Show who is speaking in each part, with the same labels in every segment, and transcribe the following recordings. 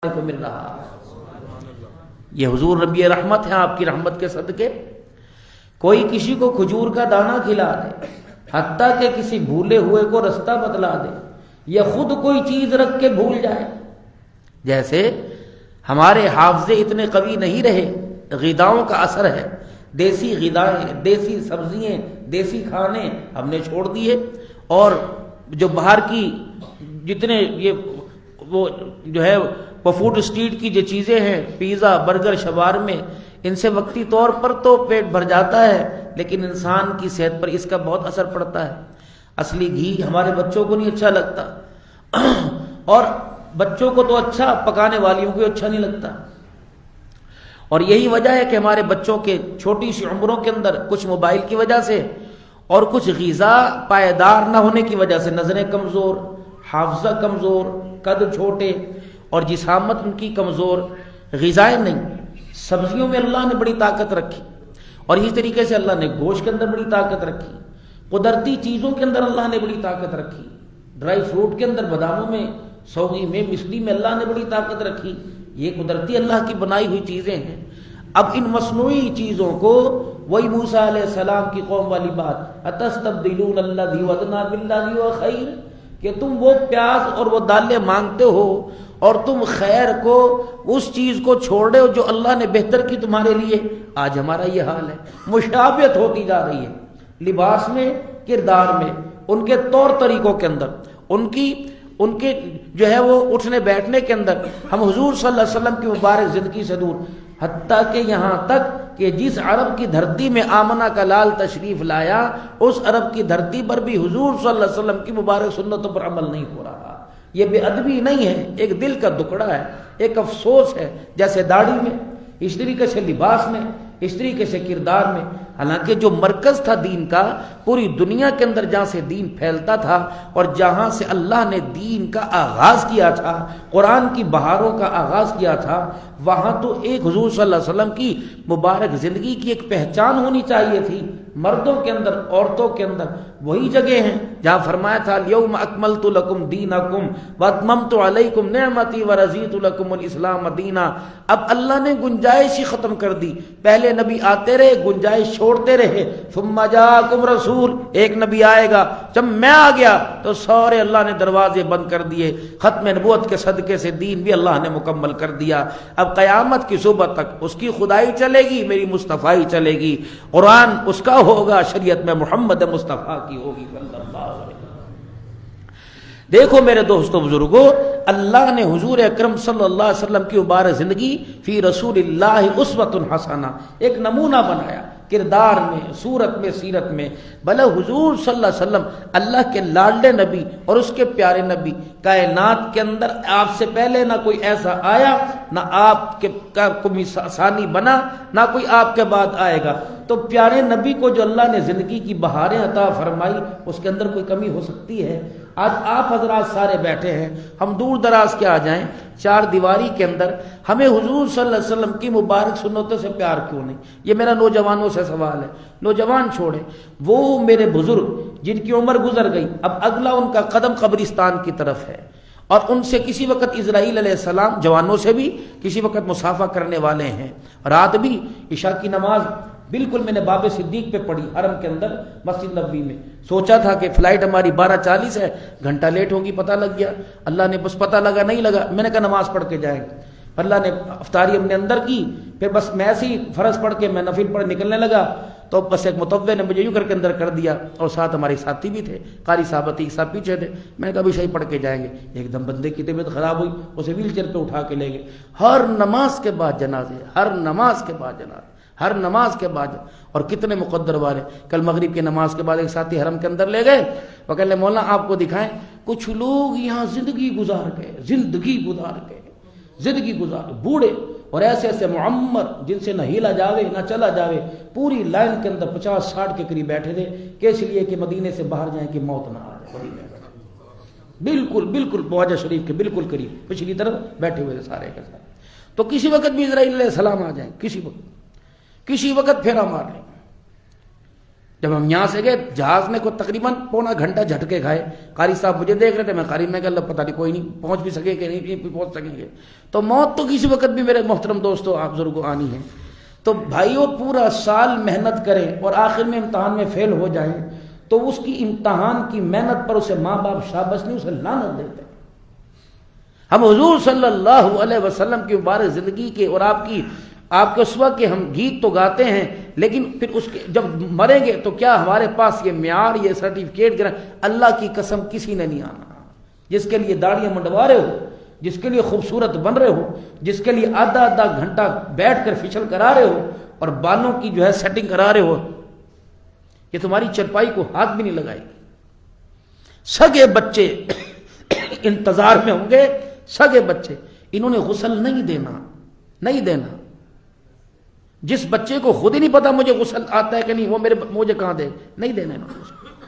Speaker 1: کو مل رہا ہے۔ یہ حضور نبی رحمت ہے، آپ کی رحمت کے صدقے کوئی کسی کو کھجور کا دانہ کھلا دے، حتیٰ کہ کسی بھولے ہوئے کو رستہ بتلا دے، یا خود کوئی چیز رکھ کے بھول جائے۔ جیسے ہمارے حافظے اتنے قوی نہیں رہے، غذاؤں کا اثر ہے، دیسی غذائیں، دیسی سبزیاں، دیسی کھانے ہم نے چھوڑ دیے، اور جو باہر کی جتنے وہ جو ہے وہ فوڈ اسٹریٹ کی جو چیزیں ہیں، پیزا، برگر، شوارمے، ان سے وقتی طور پر تو پیٹ بھر جاتا ہے، لیکن انسان کی صحت پر اس کا بہت اثر پڑتا ہے۔ اصلی گھی ہمارے بچوں کو نہیں اچھا لگتا، اور بچوں کو تو اچھا، پکانے والیوں کو اچھا نہیں لگتا۔ اور یہی وجہ ہے کہ ہمارے بچوں کے چھوٹی سی عمروں کے اندر کچھ موبائل کی وجہ سے اور کچھ غذا پائیدار نہ ہونے کی وجہ سے نظریں کمزور، حافظہ کمزور، قد چھوٹے، اور جسامت ان کی کمزور۔ غذائیں نہیں، سبزیوں میں اللہ نے بڑی طاقت رکھی، اور اسی طریقے سے اللہ نے گوشت کے اندر بڑی طاقت رکھی، قدرتی چیزوں کے اندر اللہ نے بڑی طاقت رکھی، ڈرائی فروٹ کے اندر، باداموں میں، سوگی میں، مچھلی میں اللہ نے بڑی طاقت رکھی۔ یہ قدرتی اللہ کی بنائی ہوئی چیزیں ہیں۔ اب ان مصنوعی چیزوں کو، وہی موسیٰ علیہ السلام کی قوم والی بات، اتستبدلون الذی ادنی بالذی هو خیر، کہ تم وہ پیاز اور وہ دالیں مانگتے ہو اور تم خیر کو، اس چیز کو چھوڑ رہے ہو جو اللہ نے بہتر کی تمہارے لیے۔ آج ہمارا یہ حال ہے، مشابہت ہوتی جا رہی ہے، لباس میں، کردار میں، ان کے طور طریقوں کے اندر، ان کے جو ہے وہ اٹھنے بیٹھنے کے اندر، ہم حضور صلی اللہ علیہ وسلم کی مبارک زندگی سے دور، حتیٰ کہ یہاں تک کہ جس عرب کی دھرتی میں آمنہ کا لال تشریف لایا، اس عرب کی دھرتی پر بھی حضور صلی اللہ علیہ وسلم کی مبارک سنتوں پر عمل نہیں ہو رہا۔ یہ بے ادبی نہیں ہے، ایک دل کا دکڑا ہے، ایک افسوس ہے۔ جیسے داڑھی میں، اس طریقے سے لباس میں، اس طریقے سے کردار میں، حالانکہ جو مرکز تھا دین کا، پوری دنیا کے اندر جہاں سے دین پھیلتا تھا اور جہاں سے اللہ نے دین کا آغاز کیا تھا، قرآن کی بہاروں کا آغاز کیا تھا، وہاں تو ایک حضور صلی اللہ علیہ وسلم کی مبارک زندگی کی ایک پہچان ہونی چاہیے تھی۔ مردوں کے اندر، عورتوں کے اندر وہی جگہ ہیں جہاں فرمایا تھا الیوم اکملت لکم دینکم واتممت علیکم نعمتی ورضیت لکم الاسلام دینا۔ اب اللہ نے گنجائش ہی ختم کر دی، پہلے نبی آتے رہے، گنجائش چھوڑتے رہے، ثم جاءکم رسول، ایک نبی آئے گا، جب میں آ گیا تو سارے اللہ نے دروازے بند کر دیے، ختم نبوت کے صدقے سے دین بھی اللہ نے مکمل کر دیا۔ اب قیامت کی صبح تک اس کی خدائی چلے گی، میری مصطفیٰ چلے گی، قرآن اس کا ہوگا، شریعت میں محمد مصطفیٰ کی ہوگی صلی اللہ علیہ وسلم۔ دیکھو میرے دوستو بزرگو، اللہ نے حضور اکرم صلی اللہ علیہ وسلم کی مبارک زندگی فی رسول اللہ اسوۃ حسنہ، ایک نمونہ بنایا، کردار میں، صورت میں، سیرت میں۔ بھلے حضور صلی اللہ علیہ وسلم اللہ کے لاڈلے نبی اور اس کے پیارے نبی، کائنات کے اندر آپ سے پہلے نہ کوئی ایسا آیا، نہ آپ کے کوئی ثانی بنا، نہ کوئی آپ کے بعد آئے گا، تو پیارے نبی کو جو اللہ نے زندگی کی بہاریں عطا فرمائی، اس کے اندر کوئی کمی ہو سکتی ہے؟ آج آپ حضرات سارے بیٹھے ہیں، ہم دور دراز کے آ جائیں، چار دیواری کے اندر ہمیں حضور صلی اللہ علیہ وسلم کی مبارک سنتوں سے پیار کیوں نہیں؟ یہ میرا نوجوانوں سے سوال ہے۔ نوجوان چھوڑیں، وہ میرے بزرگ جن کی عمر گزر گئی، اب اگلا ان کا قدم قبرستان کی طرف ہے، اور ان سے کسی وقت اسرائیل علیہ السلام، جوانوں سے بھی کسی وقت مصافحہ کرنے والے ہیں۔ رات بھی عشاء کی نماز بالکل میں نے باب صدیق پہ پڑھی، حرم کے اندر مسجد نبوی میں، سوچا تھا کہ فلائٹ ہماری 12:40 ہے، گھنٹہ لیٹ ہوگی، پتہ لگ گیا، اللہ نے بس پتہ لگا نہیں لگا، میں نے کہا نماز پڑھ کے جائیں گے، اللہ نے افطاری ہم نے اندر کی، پھر بس میں ایسے ہی فرض پڑھ کے میں نفل پڑھ نکلنے لگا، تو بس ایک متوع نے مجھے یوں کر کے اندر کر دیا، اور ساتھ ہمارے ساتھی بھی تھے، قاری صاحبتی ساتھ پیچھے تھے، میں نے کہا ابھی صحیح پڑھ کے جائیں گے، ایک دم بندے کی طبیعت خراب ہوئی، اسے ویل چیئر پہ اٹھا کے لے گئے۔ ہر نماز کے بعد جنازے، ہر نماز کے بعد جنازے، ہر نماز کے بعد، اور کتنے مقدر والے۔ کل مغرب کی نماز کے بعد ایک ساتھی حرم کے اندر لے گئے، وہ کہنے مولانا آپ کو دکھائیں، کچھ لوگ یہاں زندگی گزار گئے، زندگی گزار بوڑھے، اور ایسے ایسے معمر جن سے نہ ہیلا جاوے نہ چلا جاوے، پوری لائن کے اندر 50-60 کے قریب بیٹھے تھے، کہ اس لیے کہ مدینے سے باہر جائیں کہ موت نہ آ جائے۔ بالکل بواجہ شریف کے بالکل قریب پچھلی طرف بیٹھے ہوئے سارے کے سارے، تو کسی وقت بھی اسرائیل علیہ السلام آ جائیں، کسی وقت پھیرا مار لیں۔ جب ہم یہاں سے گئے جہاز نے کو تقریباً پونا گھنٹہ جھٹکے کھائے. قاری صاحب مجھے دیکھ رہے تھے, میں قاری میں کہ اللہ پتہ نہیں کوئی نہیں پہنچ بھی سکے کہ نہیں پہنچ سکیں گے. تو موت تو کسی وقت بھی میرے محترم دوستو آپ بزرگوں آنی ہے. تو بھائیوں پورا سال محنت کریں اور آخر میں امتحان میں فیل ہو جائیں تو اس کی امتحان کی محنت پر اسے ماں باپ شاباش نہیں, اسے لعنت دیتے. ہم حضور صلی اللہ علیہ وسلم کی مبارک زندگی کے اور آپ کے اسوہ کے ہم گیت تو گاتے ہیں, لیکن پھر اس کے جب مریں گے تو کیا ہمارے پاس یہ معیار یہ سرٹیفکیٹ گرا؟ اللہ کی قسم کسی نے نہیں آنا. جس کے لیے داڑیاں منڈوا رہے ہو, جس کے لیے خوبصورت بن رہے ہو, جس کے لیے آدھا آدھا گھنٹہ بیٹھ کر فیشل کرا رہے ہو اور بالوں کی جو ہے سیٹنگ کرا رہے ہو, یہ تمہاری چرپائی کو ہاتھ بھی نہیں لگائے گی. سگے بچے انتظار میں ہوں گے, سگے بچے, انہوں نے غسل نہیں دینا. جس بچے کو خود ہی نہیں پتا مجھے غسل آتا ہے کہ نہیں, وہ مجھے کہاں دے, نہیں دینا.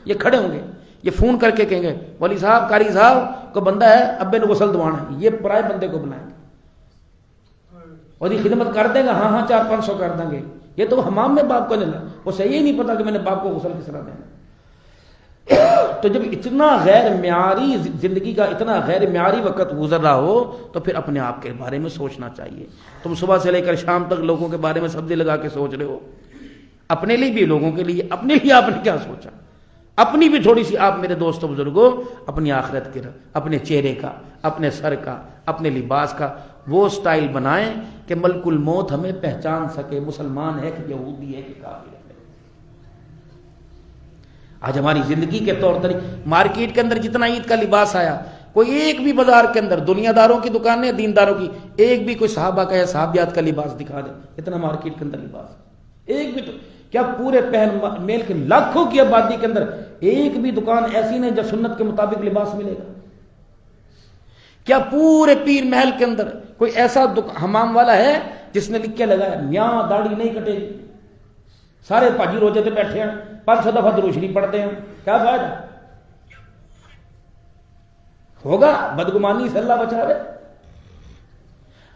Speaker 1: یہ کھڑے ہوں گے, یہ فون کر کے کہیں گے ولی صاحب قاری صاحب کو بندہ ہے ابے نے غسل دوانا ہے, یہ پرائے بندے کو بلائیں گے اور یہ خدمت کر دیں گے, ہاں 400-500 کر دیں گے. یہ تو حمام میں باپ کو لینا, وہ صحیح نہیں پتا کہ میں نے باپ کو غسل کس طرح دینا. تو جب اتنا غیر معیاری زندگی کا اتنا غیر معیاری وقت گزر رہا ہو تو پھر اپنے آپ کے بارے میں سوچنا چاہیے. تم صبح سے لے کر شام تک لوگوں کے بارے میں سبزی لگا کے سوچ رہے ہو, اپنے لیے بھی لوگوں کے لیے, اپنے لیے آپ نے کیا سوچا؟ اپنی بھی تھوڑی سی آپ میرے دوستوں بزرگوں اپنی آخرت کے, اپنے چہرے کا, اپنے سر کا, اپنے لباس کا وہ سٹائل بنائیں کہ ملک الموت ہمیں پہچان سکے, مسلمان ہے کہ یہودی ہے کہ کافر ہے. آج ہماری زندگی کے طور طریقے, مارکیٹ کے اندر جتنا عید کا لباس آیا, کوئی ایک بھی بازار کے اندر دنیا داروں کی دکانیں دینداروں کی ایک بھی کوئی صحابہ کا یا صحابیات کا لباس دکھا دے, اتنا مارکیٹ کے اندر لباس ایک بھی. تو کیا پورے پہن میل کے لاکھوں کی آبادی کے اندر ایک بھی دکان ایسی نہیں جب سنت کے مطابق لباس ملے گا؟ کیا پورے پیر محل کے اندر کوئی ایسا حمام والا ہے جس نے لکھ کے لگایا میاں داڑھی نہیں کٹے گی؟ سارے پاجی روزے پہ بیٹھے ہیں, 500 دفعہ درود شریف پڑھتے ہیں, کیا فائدہ ہوگا؟ بدگمانی سے اللہ بچا رہے.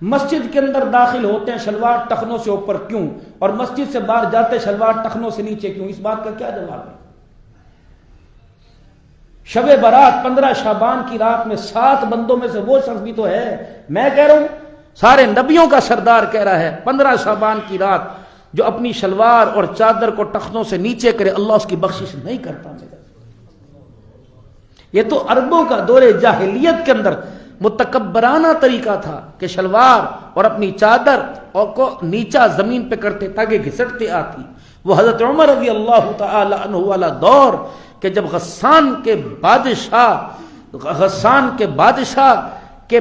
Speaker 1: مسجد کے اندر داخل ہوتے ہیں شلوار ٹخنوں سے اوپر کیوں, اور مسجد سے باہر جاتے شلوار ٹخنوں سے نیچے کیوں؟ اس بات کا کیا جواب ہے؟ شب برات 15 شعبان کی رات میں 7 بندوں میں سے وہ شخص بھی تو ہے, میں کہہ رہا ہوں سارے نبیوں کا سردار کہہ رہا ہے 15 شعبان کی رات جو اپنی شلوار اور چادر کو ٹخنوں سے نیچے کرے اللہ اس کی بخشش نہیں کرتا. یہ تو عربوں کا دور جاہلیت کے اندر متکبرانہ طریقہ تھا کہ شلوار اور اپنی چادر اور کو نیچا زمین پہ کرتے تاکہ گھسٹتے آتی. وہ حضرت عمر رضی اللہ تعالی عنہ والا دور کہ جب غسان کے بادشاہ کے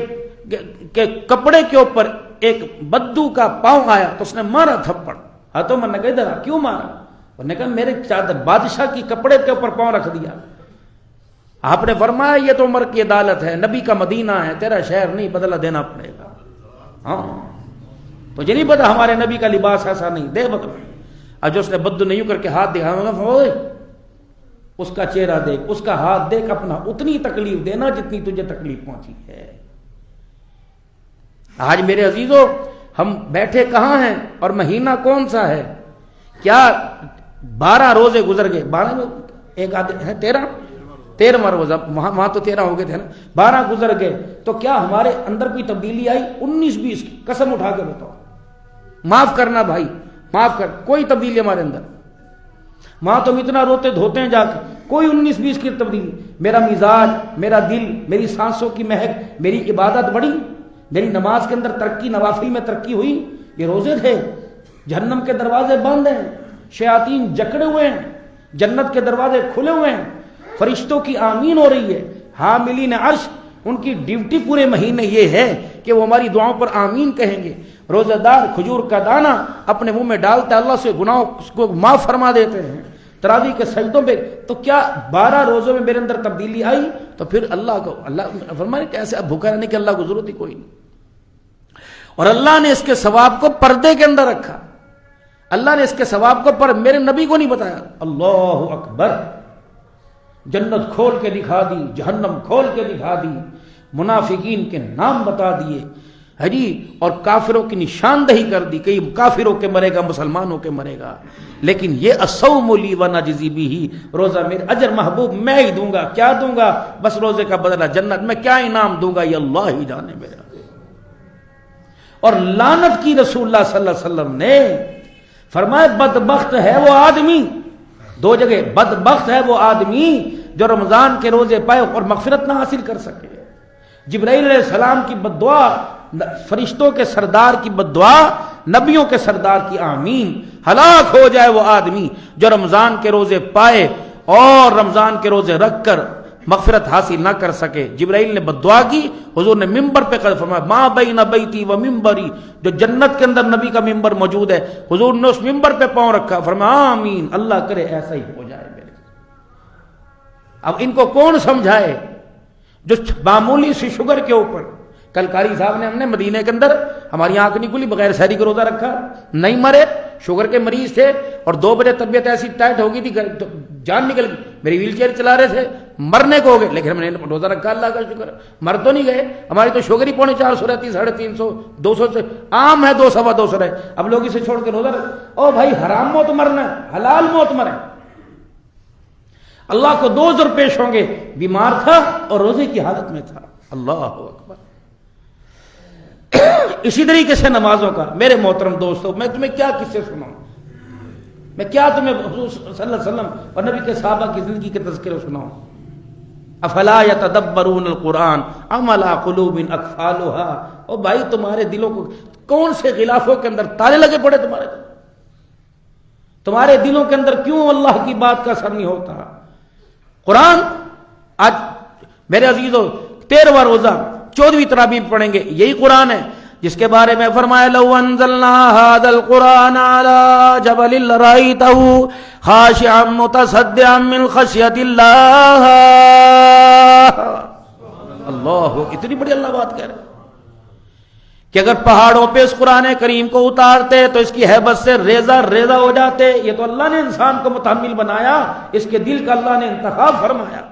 Speaker 1: کپڑے کے اوپر ایک بدو کا پاؤں آیا تو اس نے مارا تھپڑ. تو میں نے کہا ادھر کیوں مارا؟ انہوں نے کہا میرے چادر بادشاہ کی کپڑے کے اوپر پاؤں رکھ دیا. آپ نے فرمایا یہ تو عمر کی عدالت ہے, نبی کا مدینہ ہے, تیرا شہر نہیں, بدلہ دینا پڑے گا. ہاں تجھے نہیں پتا ہمارے نبی کا لباس ایسا نہیں, دے بدلہ. اور جو اس نے بدو نہیں کر کے ہاتھ دکھا, اس کا چہرہ دیکھ, اس کا ہاتھ دیکھ, اپنا اتنی تکلیف دینا جتنی تجھے تکلیف پہنچی ہے. آج میرے عزیزوں ہم بیٹھے کہاں ہیں اور مہینہ کون سا ہے؟ کیا 12 روزے گزر گئے, 12 ایک آدھے ہیں 13واں روزہ, وہاں تو 13 ہو گئے تھے نا, 12 گزر گئے. تو کیا ہمارے اندر کوئی تبدیلی آئی؟ 19-20 کی قسم اٹھا کے بتاؤ. معاف کرنا بھائی, معاف کر, کوئی تبدیلی ہمارے اندر. ماں تم اتنا روتے دھوتے ہیں جا کے, کوئی 19-20 کی تبدیلی. میرا مزاج, میرا دل, میری سانسوں کی مہک, میری عبادت بڑی, میری نماز کے اندر ترقی, نوافل میں ترقی ہوئی. یہ روزے تھے, جہنم کے دروازے بند ہیں, شیاطین جکڑے ہوئے ہیں, جنت کے دروازے کھلے ہوئے ہیں, فرشتوں کی آمین ہو رہی ہے. حاملین عرش ان کی ڈیوٹی پورے مہینے یہ ہے کہ وہ ہماری دعاؤں پر آمین کہیں گے. روزہ دار کھجور کا دانہ اپنے منہ میں ڈالتا ہے, اللہ سے گناہوں کو معاف فرما دیتے ہیں. تراویح کے سجدوں پہ تو کیا 12 روزوں میں میرے اندر تبدیلی آئی؟ تو پھر اللہ فرمائے کیسے اب بھوکا رہنے کی اللہ کو ضرورت ہی کوئی نہیں. اور اللہ نے اس کے ثواب کو پردے کے اندر رکھا. اللہ نے اس کے ثواب کو میرے نبی کو نہیں بتایا. اللہ اکبر, جنت کھول کے دکھا دی, جہنم کھول کے دکھا دی, منافقین کے نام بتا دیے. ہے جی، اور کافروں کی نشاندہی کر دی کہ یہ کافروں کے مرے گا، مسلمانوں کے مرے گا. لیکن یہ الصوم لی ونجزی بہ، روزہ میرے اجر محبوب میں ہی دوں گا. کیا دوں گا؟ بس روزے کا بدلہ جنت. میں کیا انعام دوں گا یہ اللہ ہی جانے میرا. اور لعنت کی رسول اللہ صلی اللہ علیہ وسلم نے، فرمایا بدبخت ہے وہ آدمی، دو جگہ، بدبخت ہے وہ آدمی جو رمضان کے روزے پائے اور مغفرت نہ حاصل کر سکے. جبرائیل علیہ السلام کی بد دعا، فرشتوں کے سردار کی بد دعا، نبیوں کے سردار کی آمین. ہلاک ہو جائے وہ آدمی جو رمضان کے روزے پائے اور رمضان کے روزے رکھ کر مغفرت حاصل نہ کر سکے. جبرائیل نے بد دعا کی، حضور نے ممبر پہ قدم فرمایا ما بین بیتی و ممبری، جو جنت کے اندر نبی کا ممبر موجود ہے، حضور نے اس ممبر پہ پاؤں رکھا، فرمایا آمین، اللہ کرے ایسا ہی ہو جائے میرے. اب ان کو کون سمجھائے جو معمولی سی شوگر کے اوپر، کل قاری صاحب نے، ہم نے مدینے کے اندر ہماری آنکھ نہیں کھلی، بغیر سحری کا روزہ رکھا، نہیں مرے، شوگر کے مریض تھے اور 2 بجے طبیعت ایسی ٹائٹ ہو گئی تھی جان نکل گئی، میری ویل چیئر چلا رہے تھے، مرنے کو ہو گئے، لیکن ہم نے روزہ رکھا، اللہ کا شکر، مر تو نہیں گئے. ہماری تو شوگر ہی 450 رہتی، 350 200 سے عام ہے، 200 رہے. اب لوگ اسے چھوڑ کے روزہ رکھ، او بھائی حرام موت مرنا ہے، حلال موت مرے. اللہ کو 2 عذر پیش ہوں گے، بیمار تھا اور روزے کی حالت میں تھا. اللہ اکبر. اسی طریقے سے نمازوں کا، میرے محترم دوستو، میں تمہیں کیا قصے سناؤں، میں کیا تمہیں حضور صلی اللہ علیہ وسلم اور نبی کے صحابہ کی زندگی کے تذکرے سناؤں. افلا یتدبرون القرآن ام علی قلوب اقفالها. او بھائی تمہارے دلوں کو کون سے غلافوں کے اندر تالے لگے پڑے؟ تمہارے دلوں کے اندر کیوں اللہ کی بات کا اثر نہیں ہوتا؟ قرآن آج میرے عزیزو 13واں روزہ 14ویں تراویح پڑھیں گے، یہی قرآن ہے جس کے بارے میں فرمایا لو انزلنا هذا القرآن على جبل لرأيته خاشعا متصدعا من خشية الله. اللہ، اتنی بڑی اللہ بات کہہ رہے کہ اگر پہاڑوں پہ اس قرآن کریم کو اتارتے تو اس کی ہیبت سے ریزہ ریزہ ہو جاتے. یہ تو اللہ نے انسان کو متحمل بنایا، اس کے دل کا اللہ نے انتخاب فرمایا.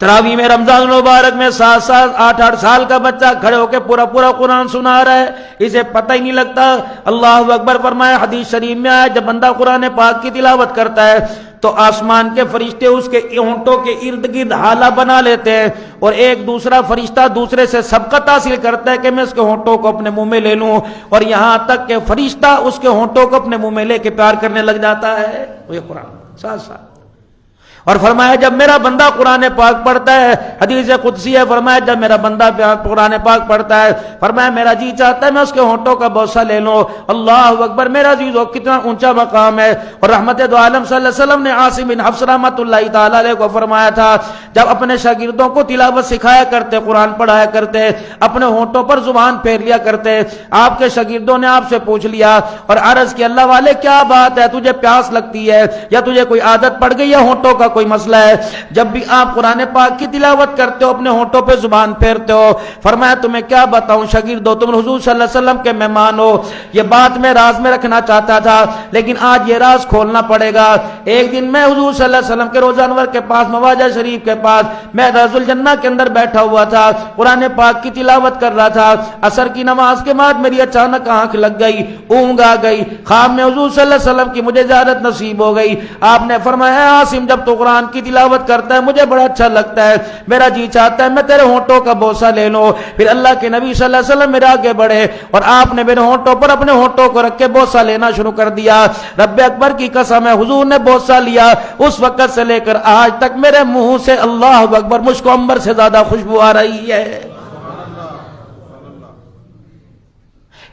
Speaker 1: تراویح میں رمضان المبارک میں 7 8 سال کا بچہ کھڑے ہو کے پورا قرآن سنا رہا ہے، اسے پتہ ہی نہیں لگتا. اللہ اکبر فرمایا. حدیث شریف میں آیا جب بندہ قرآن پاک کی تلاوت کرتا ہے تو آسمان کے فرشتے اس کے ہونٹوں کے ارد گرد حالہ بنا لیتے ہیں، اور ایک دوسرا فرشتہ دوسرے سے سبقت حاصل کرتا ہے کہ میں اس کے ہونٹوں کو اپنے منہ میں لے لوں، اور یہاں تک کہ فرشتہ اس کے ہونٹوں کو اپنے منہ میں لے کے پیار کرنے لگ جاتا ہے. وہ قرآن ساتھ. اور فرمایا جب میرا بندہ قرآن پاک پڑھتا ہے، حدیث قدسی ہے، فرمایا جب میرا بندہ قرآن پاک پڑھتا ہے، فرمایا میرا جی چاہتا ہے میں اس کے ہونٹوں کا بوسہ لے لوں. اللہ اکبر. میرا عزیزو کتنا اونچا مقام ہے. اور رحمت دو عالم صلی اللہ علیہ وسلم نے عاصم بن حفص رحمۃ اللہ تعالی علیہ کو فرمایا تھا جب اپنے شاگردوں کو تلاوت سکھایا کرتے، قرآن پڑھایا کرتے، اپنے ہونٹوں پر زبان پھیر لیا کرتے. آپ کے شاگردوں نے آپ سے پوچھ لیا اور عرض کی اللہ والے کیا بات ہے، تجھے پیاس لگتی ہے یا تجھے کوئی عادت پڑ گئی یا ہونٹوں کا کوئی مسئلہ ہے؟ جب بھی آپ قرآن پاک کی تلاوت کرتے ہو اپنے ہونٹوں پہ زبان پھیرتے ہو. فرمایا تمہیں کیا بتاؤں شاگردو، تم حضور صلی اللہ علیہ وسلم کے مہمان ہو. یہ بات میں راز میں رکھنا چاہتا تھا لیکن آج یہ راز کھولنا پڑے گا. ایک دن میں حضور صلی اللہ علیہ وسلم کے روضہ انور کے پاس، مواجہ شریف کے پاس، میں رض الجنہ کے اندر بیٹھا ہوا تھا، قرآن پاک کی تلاوت کر رہا تھا. عصر کی نماز کے بعد میری اچانک آنکھ لگ گئی، اونگ آ گئی. خواب میں حضور صلی اللہ علیہ وسلم کی مجھے زیارت نصیب ہو گئی. آپ نے فرمایا عاصم جب تو قرآن کی تلاوت کرتا ہے مجھے بڑا اچھا لگتا ہے، میرا جی چاہتا ہے میں تیرے ہونٹوں کا بوسہ لے لوں. پھر اللہ کے نبی صلی اللہ علیہ وسلم میرے آگے بڑھے اور آپ نے میرے ہونٹوں پر اپنے ہونٹوں کو رکھ کے بوسہ لینا شروع کر دیا. رب اکبر کی قسم ہے حضور نے بوسہ لیا، اس وقت سے لے کر آج تک میرے منہ سے اللہ اکبر مجھ کو عنبر سے زیادہ خوشبو آ رہی ہے.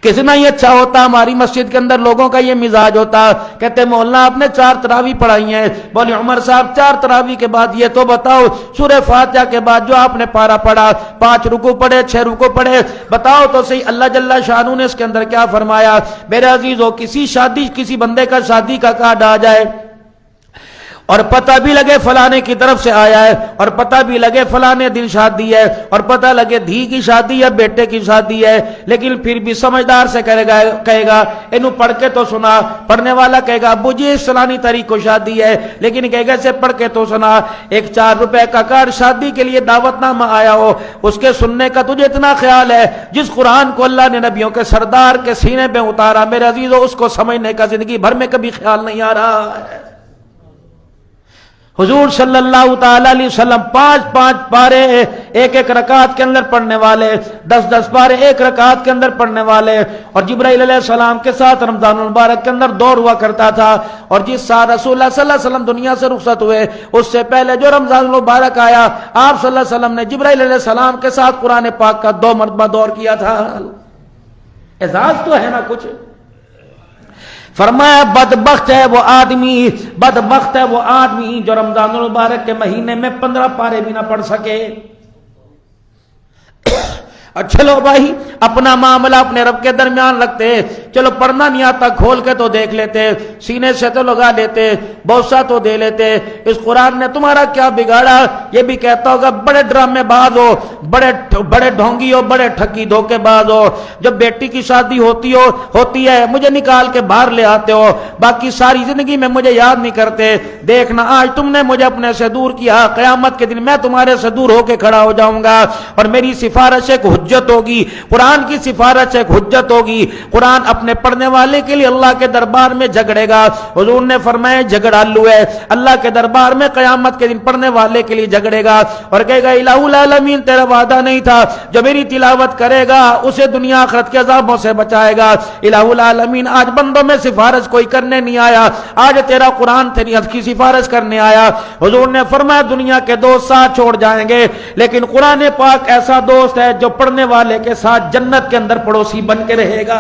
Speaker 1: کتنا ہی اچھا ہوتا. ہماری مسجد کے اندر لوگوں کا یہ مزاج ہوتا، کہتے مولانا آپ نے 4 تراویح پڑھائی ہیں. بولے عمر صاحب 4 تراویح کے بعد یہ تو بتاؤ سورہ فاتحہ کے بعد جو آپ نے پارا پڑھا، 5 رکوع پڑھے 6 رکوع پڑھے، بتاؤ تو صحیح اللہ جل شانہ نے اس کے اندر کیا فرمایا؟ میرے عزیزو کسی بندے کا شادی کا کارڈ آ جائے اور پتہ بھی لگے فلانے کی طرف سے آیا ہے، اور پتہ بھی لگے فلانے دن شادی ہے، اور پتہ لگے دھی کی شادی ہے، بیٹے کی شادی ہے، لیکن پھر بھی سمجھدار سے کہے گا اینو پڑھ کے تو سنا. پڑھنے والا کہے گا ابو جی فلانی تاریخ کو شادی ہے، لیکن کہے گا سے پڑھ کے تو سنا. ایک 4 روپے کا کارڈ شادی کے لیے دعوت نامہ آیا ہو، اس کے سننے کا تجھے اتنا خیال ہے؟ جس قرآن کو اللہ نے نبیوں کے سردار کے سینے پہ اتارا میرے عزیزو، اس کو سمجھنے کا زندگی بھر میں کبھی خیال نہیں آ رہا ہے. حضور صلی اللہ تعالی علیہ وسلم 5 پارے ایک رکعت کے اندر پڑھنے والے، 10 پارے ایک رکعت کے اندر پڑھنے والے، اور جبرائیل علیہ السلام کے ساتھ رمضان المبارک کے اندر دور ہوا کرتا تھا. اور جس سال رسول اللہ صلی اللہ علیہ وسلم دنیا سے رخصت ہوئے، اس سے پہلے جو رمضان المبارک آیا، آپ صلی اللہ علیہ وسلم نے جبرائیل علیہ السلام کے ساتھ قرآن پاک کا 2 مرتبہ دور کیا تھا. اعزاز تو ہے نا کچھ. فرمایا بدبخت ہے وہ آدمی جو رمضان المبارک کے مہینے میں 15 پارے بھی نہ پڑھ سکے. چلو بھائی اپنا معاملہ اپنے رب کے درمیان رکھتے، چلو پڑھنا نہیں آتا کھول کے تو دیکھ لیتے، سینے سے تو لگا لیتے، بوسہ تو دے لیتے. اس قرآن نے تمہارا کیا بگاڑا؟ یہ بھی کہتا ہوگا بڑے ڈرامے باز ہو، بڑے ڈھونگی ہو، بڑے ٹھگی دھوکے باز ہو. جب بیٹی کی شادی ہوتی ہے مجھے نکال کے باہر لے آتے ہو، باقی ساری زندگی میں مجھے یاد نہیں کرتے. دیکھنا آج تم نے مجھے اپنے سے دور کیا، قیامت کے دن میں تمہارے سے دور ہو کے کھڑا ہو جاؤں گا، اور میری سفارش ایک حجت ہوگی، قرآن کی سفارش ایک حجت ہوگی. قرآن اپنے پڑھنے والے کے لیے اللہ کے دربار میں جھگڑے گا. حضور نے فرمایا جھگڑالو ہے، اللہ کے دربار میں قیامت کے دن پڑھنے والے کے لیے جھگڑے گا اور کہے گا الہ العالمین تیرا وعدہ نہیں تھا جو میری تلاوت کرے گا اسے دنیا آخرت کے عذابوں سے بچائے گا. الہ العالمین آج بندوں میں سفارش کوئی کرنے نہیں آیا، آج تیرا قرآن تیری حد کی سفارش کرنے آیا. حضور نے فرمایا دنیا کے دوست ساتھ چھوڑ جائیں گے، لیکن قرآن پاک ایسا دوست ہے جو پڑھنے والے کے ساتھ جنت کے اندر پڑوسی بن کے رہے گا.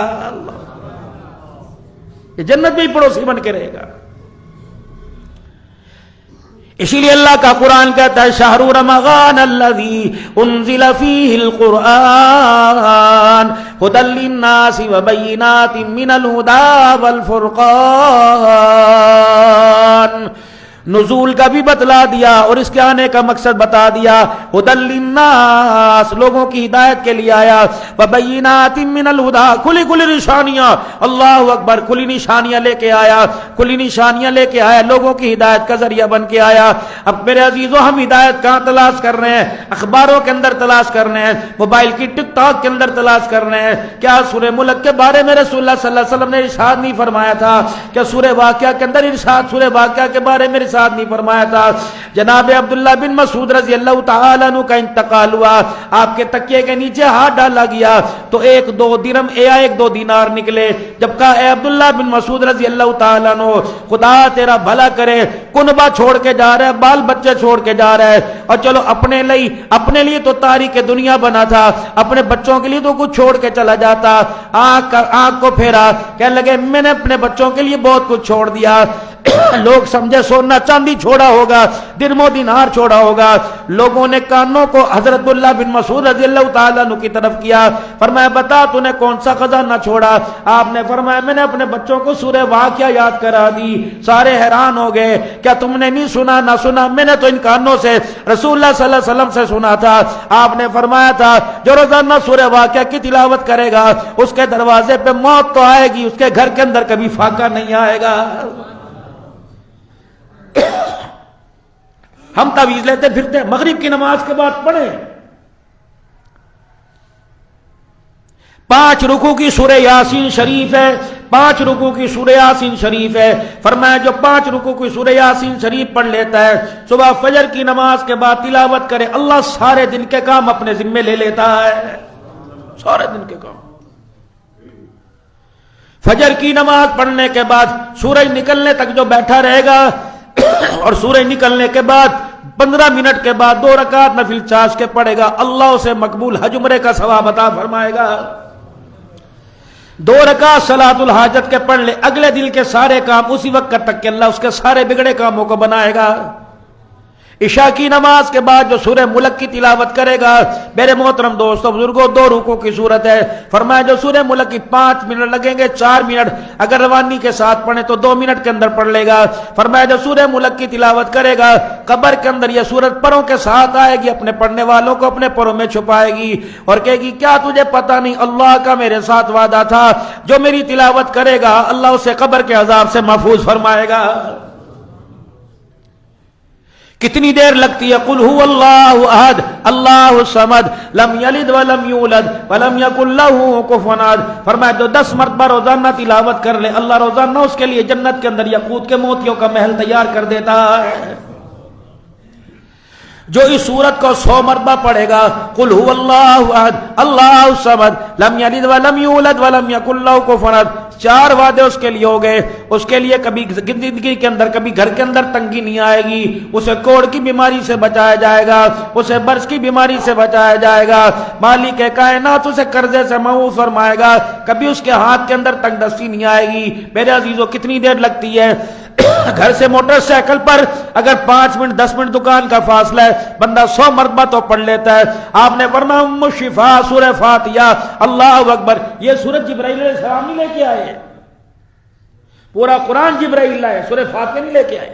Speaker 1: یہ جنت میں ہی پڑوسی بن کے رہے گا. اسی لیے اللہ کا قرآن کہتا ہے شہر رمضان الذی انزل فیہ القرآن ھدی للناس وبینات من الھدی والفرقان. نزول کا بھی بتلا دیا اور اس کے آنے کا مقصد بتا دیا. ھدی للناس لوگوں کی ہدایت کے لیے آیا، وبینات من الھدی کھلی نشانیاں، اللہ اکبر کھلی نشانیاں لے کے آیا، لوگوں کی ہدایت کا ذریعہ بن کے آیا. اب میرے عزیزوں ہم ہدایت کہاں تلاش کر رہے ہیں؟ اخباروں کے اندر تلاش کر رہے ہیں، موبائل کی ٹک ٹاک کے اندر تلاش کر رہے ہیں. کیا سورہ ملک کے بارے میں رسول اللہ صلی اللہ علیہ وسلم نے ارشاد نہیں فرمایا تھا؟ کیا سورہ واقعہ کے اندر سورہ واقعہ کے بارے میں ارشاد نہیں فرمایا تھا؟ جناب عبداللہ بن مسعود رضی اللہ تعالیٰ عنہ کا انتقال ہوا، آپ کے تکیے کے نیچے ہاتھ ڈالا گیا تو 1-2 درم یا 1-2 دینار نکلے. جب کہا اے عبداللہ بن مسعود رضی اللہ تعالیٰ عنہ خدا تیرا بھلا کرے، کنبہ چھوڑ کے جا رہا ہے، بال بچے چھوڑ کے جا رہا ہے، اور چلو اپنے لیے تو تاریخ دنیا بنا تھا، اپنے بچوں کے لیے تو کچھ چھوڑ کے چلا جاتا. آنکھ کو پھیرا، کہنے لگے میں نے اپنے بچوں کے لیے بہت کچھ چھوڑ دیا. لوگ سمجھے سونا چاندی چھوڑا ہوگا، درم و دینار چھوڑا ہوگا. لوگوں نے کانوں کو حضرت اللہ بن مسعود رضی اللہ تعالیٰ عنہ کی طرف کیا، فرمایا بتا تو نے کون سا خزانہ چھوڑا؟ آپ نے فرمایا میں نے اپنے بچوں کو سورہ واقعہ یاد کرا دی. سارے حیران ہو گئے، کیا تم نے نہیں سنا؟ نہ سنا، میں نے تو ان کانوں سے رسول اللہ صلی اللہ علیہ وسلم سے سنا تھا. آپ نے فرمایا تھا جو روزانہ سورہ واقعہ کی تلاوت کرے گا اس کے دروازے پہ موت تو آئے گی، اس کے گھر کے اندر کبھی فاقہ نہیں آئے گا. ہم تعویذ لیتے پھرتے، مغرب کی نماز کے بعد پڑھیں 5 رکوع کی سورہ یاسین شریف ہے، 5 رکوع کی سورہ یاسین شریف ہے. فرمایا جو 5 رکوع کی سورہ یاسین شریف پڑھ لیتا ہے، صبح فجر کی نماز کے بعد تلاوت کرے، اللہ سارے دن کے کام اپنے ذمے لے لیتا ہے. سارے دن کے کام. فجر کی نماز پڑھنے کے بعد سورج نکلنے تک جو بیٹھا رہے گا اور سورج نکلنے کے بعد 15 منٹ کے بعد 2 رکعت نفل چاش کے پڑھے گا، اللہ اسے مقبول حج عمرے کا ثواب عطا فرمائے گا. 2 رکعت صلاۃ الحاجت کے پڑھ لے، اگلے دن کے سارے کام اسی وقت تک کہ اللہ اس کے سارے بگڑے کاموں کو بنائے گا. عشاء کی نماز کے بعد جو سورہ ملک کی تلاوت کرے گا، میرے محترم دوستو بزرگوں، 2 رکوع کی صورت ہے، فرمایا جو سورہ ملک کی 5 منٹ لگیں گے، 4 منٹ اگر روانی کے ساتھ پڑھیں تو 2 منٹ کے اندر پڑھ لے گا۔ فرمایا جو سورہ ملک کی تلاوت کرے گا، قبر کے اندر یہ سورت پروں کے ساتھ آئے گی، اپنے پڑھنے والوں کو اپنے پروں میں چھپائے گی اور کہے گی کیا تجھے پتہ نہیں اللہ کا میرے ساتھ وعدہ تھا، جو میری تلاوت کرے گا اللہ اسے قبر کے عذاب سے محفوظ فرمائے گا۔ کتنی دیر لگتی ہے؟ قل هو اللہ احد اللہ الصمد لم یلد ولم یولد ولم یکن له کفوا احد۔ فرمایا جو 10 مرتبہ روزانہ تلاوت کر لے، اللہ روزانہ اس کے لیے جنت کے اندر یاقوت کے موتیوں کا محل تیار کر دیتا ہے۔ جو اس سورت کو 100 مرتبہ پڑھے گا، قل هو اللہ احد اللہ الصمد لم یلد ولم یولد ولم یکن له کفوا احد، 4 وعدے اس کے لیے ہو گئے۔ اس کے لیے کبھی زندگی کے اندر کبھی گھر کے اندر تنگی نہیں آئے گی، اسے کوڑ کی بیماری سے بچایا جائے گا، اسے برس کی بیماری سے بچایا جائے گا، مالک کائنات اسے قرضے سے محفوظ فرمائے گا، کبھی اس کے ہاتھ کے اندر تنگ دستی نہیں آئے گی۔ میرے عزیزو کتنی دیر لگتی ہے؟ گھر سے موٹر سائیکل پر اگر 5 منٹ 10 منٹ دکان کا فاصلہ ہے، بندہ 100 مرتبہ تو پڑھ لیتا ہے۔ آپ نے فرمایا ام الشفاء سورہ فاتحہ، اللہ اکبر، یہ سورۃ جبرائیل علیہ السلام نہیں لے کے آئے ہیں، پورا قرآن جبرائیل لائے، سورہ فاتحہ نہیں لے کے آئے۔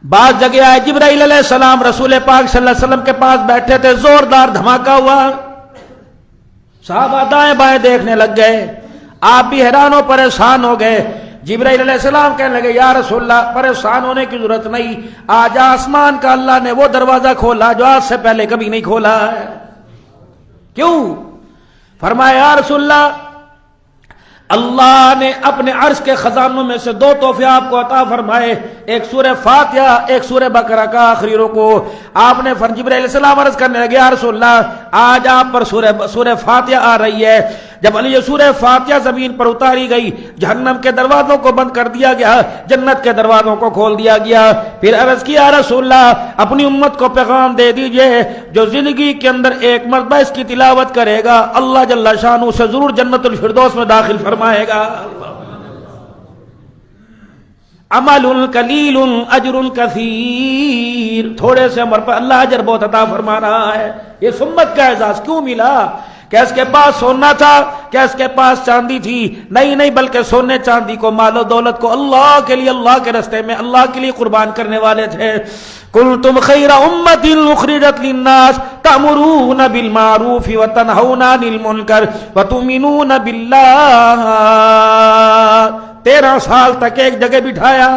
Speaker 1: بعض جگہ آئے جبرائیل علیہ السلام رسول پاک صلی اللہ علیہ وسلم کے پاس بیٹھے تھے، زوردار دھماکہ ہوا، صحابہ دائیں بائیں دیکھنے لگ گئے، آپ بھی حیران و پریشان ہو گئے۔ جبرائیل علیہ السلام کہنے لگے یا رسول اللہ پریشان ہونے کی ضرورت نہیں، آج آسمان کا اللہ نے وہ دروازہ کھولا جو آج سے پہلے کبھی نہیں کھولا ہے۔ کیوں؟ فرمایا یا رسول اللہ اللہ نے اپنے عرش کے خزانوں میں سے 2 تحفے آپ کو عطا فرمائے، ایک سورہ فاتحہ ایک سورہ بقرہ کا آخری رکوع۔ آپ نے جبرائیل علیہ السلام عرض کرنے لگے یا رسول اللہ آج آپ پر سورہ فاتحہ آ رہی ہے۔ جب یہ سورہ فاتحہ زمین پر اتاری گئی، جہنم کے دروازوں کو بند کر دیا گیا، جنت کے دروازوں کو کھول دیا گیا۔ پھر عرض کیا رسول اللہ اپنی امت کو پیغام دے دیجئے، جو زندگی کے اندر 1 مرتبہ اس کی تلاوت کرے گا اللہ جل شانہ اسے ضرور جنت الفردوس میں داخل فرمائے گا۔ عمل قلیل اجر کثیر، تھوڑے سے عمر پر اللہ اجر بہت عطا فرما رہا ہے۔ یہ سمت کا اعزاز کیوں ملا؟ کیا اس کے پاس سونا تھا؟ کیا اس کے پاس چاندی تھی؟ نہیں، بلکہ سونے چاندی کو، مال و دولت کو اللہ کے لیے، اللہ کے راستے میں اللہ کے لیے قربان کرنے والے تھے۔ کنتم خیر امۃ اخرجت للناس تأمرون بالمعروف وتنہون عن المنکر وتؤمنون باللہ۔ 13 سال تک ایک جگہ بٹھایا،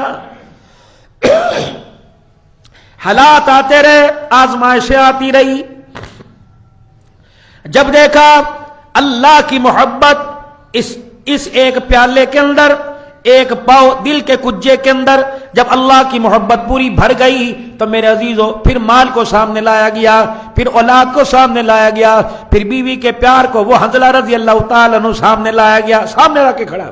Speaker 1: حالات آتے رہے، آزمائشیں آتی رہی، جب دیکھا اللہ کی محبت اس ایک پیالے کے اندر، ایک پاؤ دل کے کجے کے اندر جب اللہ کی محبت پوری بھر گئی تو میرے عزیزو پھر مال کو سامنے لایا گیا، پھر اولاد کو سامنے لایا گیا، پھر بیوی کے پیار کو وہ حنظلہ رضی اللہ تعالیٰ عنہ سامنے لایا گیا، سامنے لا کے کھڑا،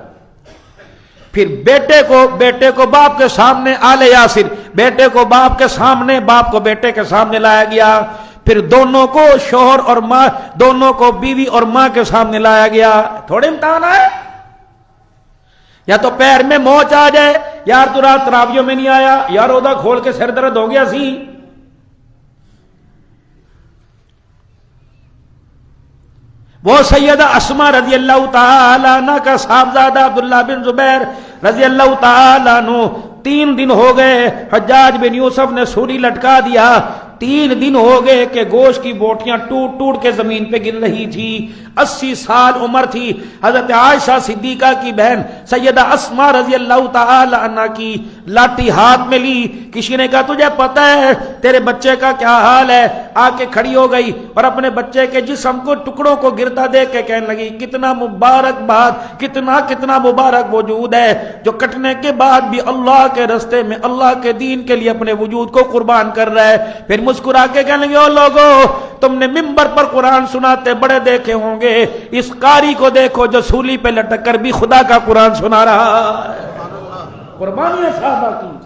Speaker 1: پھر بیٹے کو باپ کے سامنے آل یاسر، بیٹے کو باپ کے سامنے، باپ کو بیٹے کے سامنے لایا گیا، پھر دونوں کو شوہر اور ماں، دونوں کو بیوی اور ماں کے سامنے لایا گیا۔ تھوڑے امتحان آئے، یا تو پیر میں موچ آ جائے، یار تو رات تراویوں میں نہیں آیا، یار روزہ کھول کے سر درد ہو گیا سی۔ وہ سیدہ اسماء رضی اللہ تعالی عنہ کا صاحبزادہ عبداللہ بن زبیر رضی اللہ تعالی عنہ، 3 دن ہو گئے حجاج بن یوسف نے سولی لٹکا دیا، 3 دن ہو گئے کہ گوشت کی بوٹیاں ٹوٹ ٹوٹ کے زمین پہ گر رہی تھی، 80 سال عمر تھی، حضرت عائشہ صدیقہ کی بہن سیدہ اسماء رضی اللہ تعالی عنہ کی لاٹھی ہاتھ میں لی، کسی نے کہا تجھے پتہ ہے تیرے بچے کا کیا حال ہے؟ آ کے کھڑی ہو گئی اور اپنے بچے کے جسم کو ٹکڑوں کو گرتا دیکھ کے کہنے لگی کتنا مبارک بات، کتنا مبارک وجود ہے جو کٹنے کے بعد بھی اللہ کے راستے میں، اللہ کے دین کے لیے اپنے وجود کو قربان کر رہا ہے۔ پھر مسکرا کے کہنے لگے او لوگو تم نے ممبر پر قرآن سناتے بڑے دیکھے ہوں گے، اس قاری کو دیکھو جو سولی پہ لٹک کر بھی خدا کا قرآن سنا رہا ہے۔ قربانی ہے صحابہ کی۔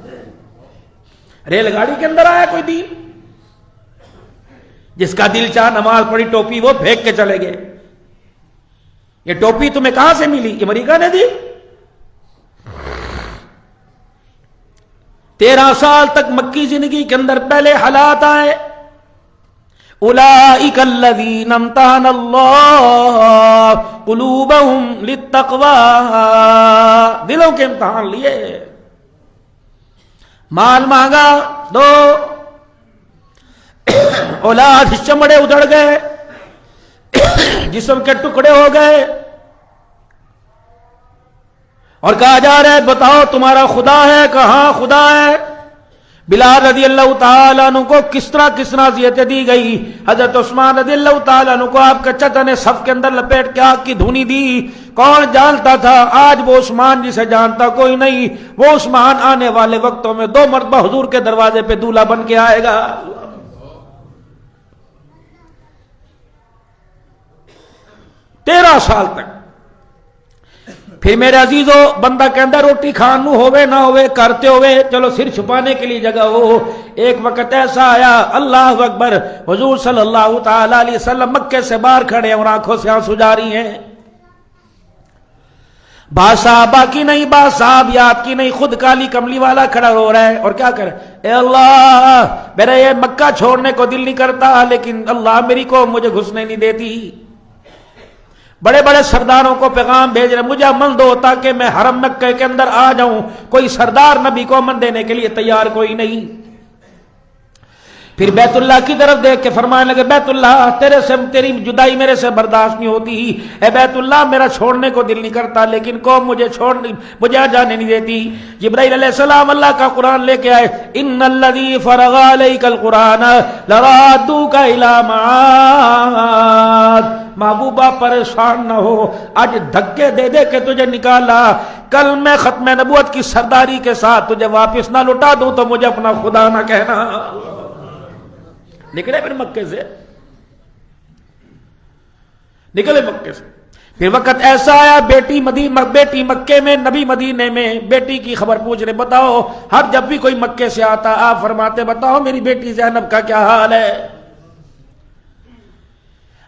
Speaker 1: ریل گاڑی کے اندر آیا کوئی دین، جس کا دل چاہ نماز پڑھی ٹوپی وہ پھینک کے چلے گئے۔ یہ ٹوپی تمہیں کہاں سے ملی؟ امریکہ نے دی؟ 13 سال تک مکی زندگی کے اندر پہلے حالات آئے، اولئک الذین امتحن اللہ قلوبہم للتقوی، دلوں کے امتحان لیے، مال مانگا دو، اولاد چمڑے ادھڑ گئے، جسم کے ٹکڑے ہو گئے، اور کہا جا رہا ہے بتاؤ تمہارا خدا ہے؟ کہاں خدا ہے؟ بلال رضی اللہ تعالیٰ عنہ کو کس طرح اذیتیں دی گئی، حضرت عثمان رضی اللہ تعالیٰ عنہ کو آپ کے چچا نے صف کے اندر لپیٹ کے آگ کی دھونی دی، کون جانتا تھا؟ آج وہ عثمان جسے جانتا کوئی نہیں، وہ عثمان آنے والے وقتوں میں 2 مرتبہ حضور کے دروازے پہ دولہا بن کے آئے گا۔ 13 سال تک پھر میرے عزیزو بندہ کے اندر روٹی کھانو ہوئے نہ ہوئے کرتے ہوئے چلو سر چھپانے کے لیے جگہ ہو، ایک وقت ایسا آیا اللہ اکبر حضور صلی اللہ تعالی علیہ وسلم مکے سے باہر کھڑے اور آنکھوں سے آنسو جاری ہیں، با صحابہ کی نہیں، با صحابیات کی نہیں، خود کالی کملی والا کھڑا ہو رہا ہے اور کیا کرے، اے اللہ میرا یہ مکہ چھوڑنے کو دل نہیں کرتا لیکن اللہ میری قوم مجھے گھسنے نہیں دیتی، بڑے بڑے سرداروں کو پیغام بھیج رہے مجھے امن دو تاکہ میں حرم مکہ کے اندر آ جاؤں، کوئی سردار نبی کو امن دینے کے لیے تیار کوئی نہیں۔ پھر بیت اللہ کی طرف دیکھ کے فرمانے لگے بیت اللہ تیری جدائی میرے سے برداشت نہیں ہوتی، اے بیت اللہ میرا چھوڑنے کو دل نہیں کرتا لیکن قوم مجھے جانے نہیں دیتی۔ جبرائیل علیہ السلام اللہ کا قرآن لے کے آئے، ان الذی فرغ علیک القرآن لرادوک الی معاد، محبوبہ پریشان نہ ہو، آج دھکے دے دے کے تجھے نکالا، کل میں ختم نبوت کی سرداری کے ساتھ تجھے واپس نہ لٹا دوں تو مجھے اپنا خدا نہ کہنا۔ نکلے پھر مکے سے، نکلے مکے سے، پھر وقت ایسا آیا بیٹی مکے میں، نبی مدینے میں، بیٹی کی خبر پوچھ رہے بتاؤ، ہر جب بھی کوئی مکے سے آتا آپ فرماتے بتاؤ میری بیٹی زینب کا کیا حال ہے۔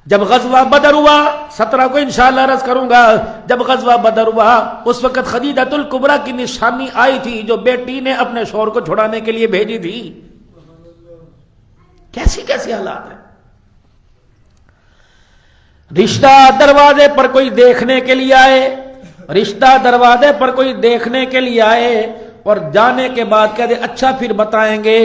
Speaker 1: جب غزوہ بدر ہوا 17 کو انشاءاللہ عرض کروں گا، جب غزوہ بدر ہوا اس وقت خدیجۃ الکبریٰ کی نشانی آئی تھی جو بیٹی نے اپنے شوہر کو چھڑانے کے لیے بھیجی تھی، کیسی حالات ہیں۔ رشتہ دروازے پر کوئی دیکھنے کے لیے آئے، رشتہ دروازے پر کوئی دیکھنے کے لیے آئے اور جانے کے بعد کہتے اچھا پھر بتائیں گے،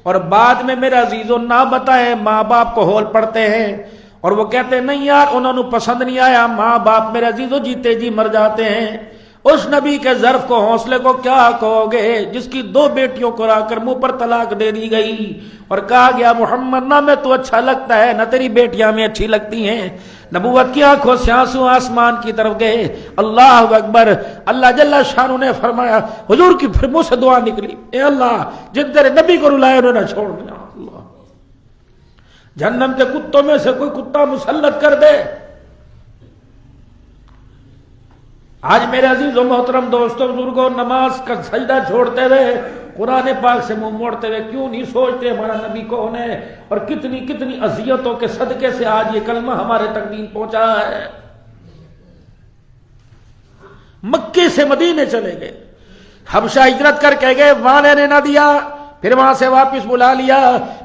Speaker 1: اور بعد میں میرے عزیزوں نہ بتائیں ماں باپ کو ہول پڑتے ہیں اور وہ کہتے ہیں نہیں یار انہوں نے پسند نہیں آیا، ماں باپ میرے عزیزوں جیتے جی مر جاتے ہیں۔ اس نبی کے ظرف کو حوصلے کو کیا کہو گے جس کی 2 بیٹیوں کو را کر منہ پر طلاق دے دی گئی اور کہا گیا محمد نہ میں تو اچھا لگتا ہے نہ تیری بیٹیاں میں اچھی لگتی ہیں، نبوت کی آنکھوں سے آنسو آسمان کی طرف گئے۔ اللہ اکبر، اللہ جل شانہ نے فرمایا حضور کی پھر منہ سے دعا نکلی، اے اللہ جن تیرے نبی کو رلایا انہوں نے چھوڑ دیا، اللہ جہنم کے کتوں میں سے کوئی کتا مسلط کر دے۔ آج میرے عزیز و محترم دوستوں بزرگوں نماز کا سجدہ چھوڑتے ہوئے قرآن پاک سے منہ موڑتے ہوئے کیوں نہیں سوچتے ہمارا نبی کون ہے اور کتنی اذیتوں کے صدقے سے آج یہ کلمہ ہمارے تک دین پہنچا ہے۔ مکے سے مدینے چلے گئے، حبشہ ہجرت کر کے گئے، والے نے نہ دیا، پھر وہاں سے واپس بلا لیا،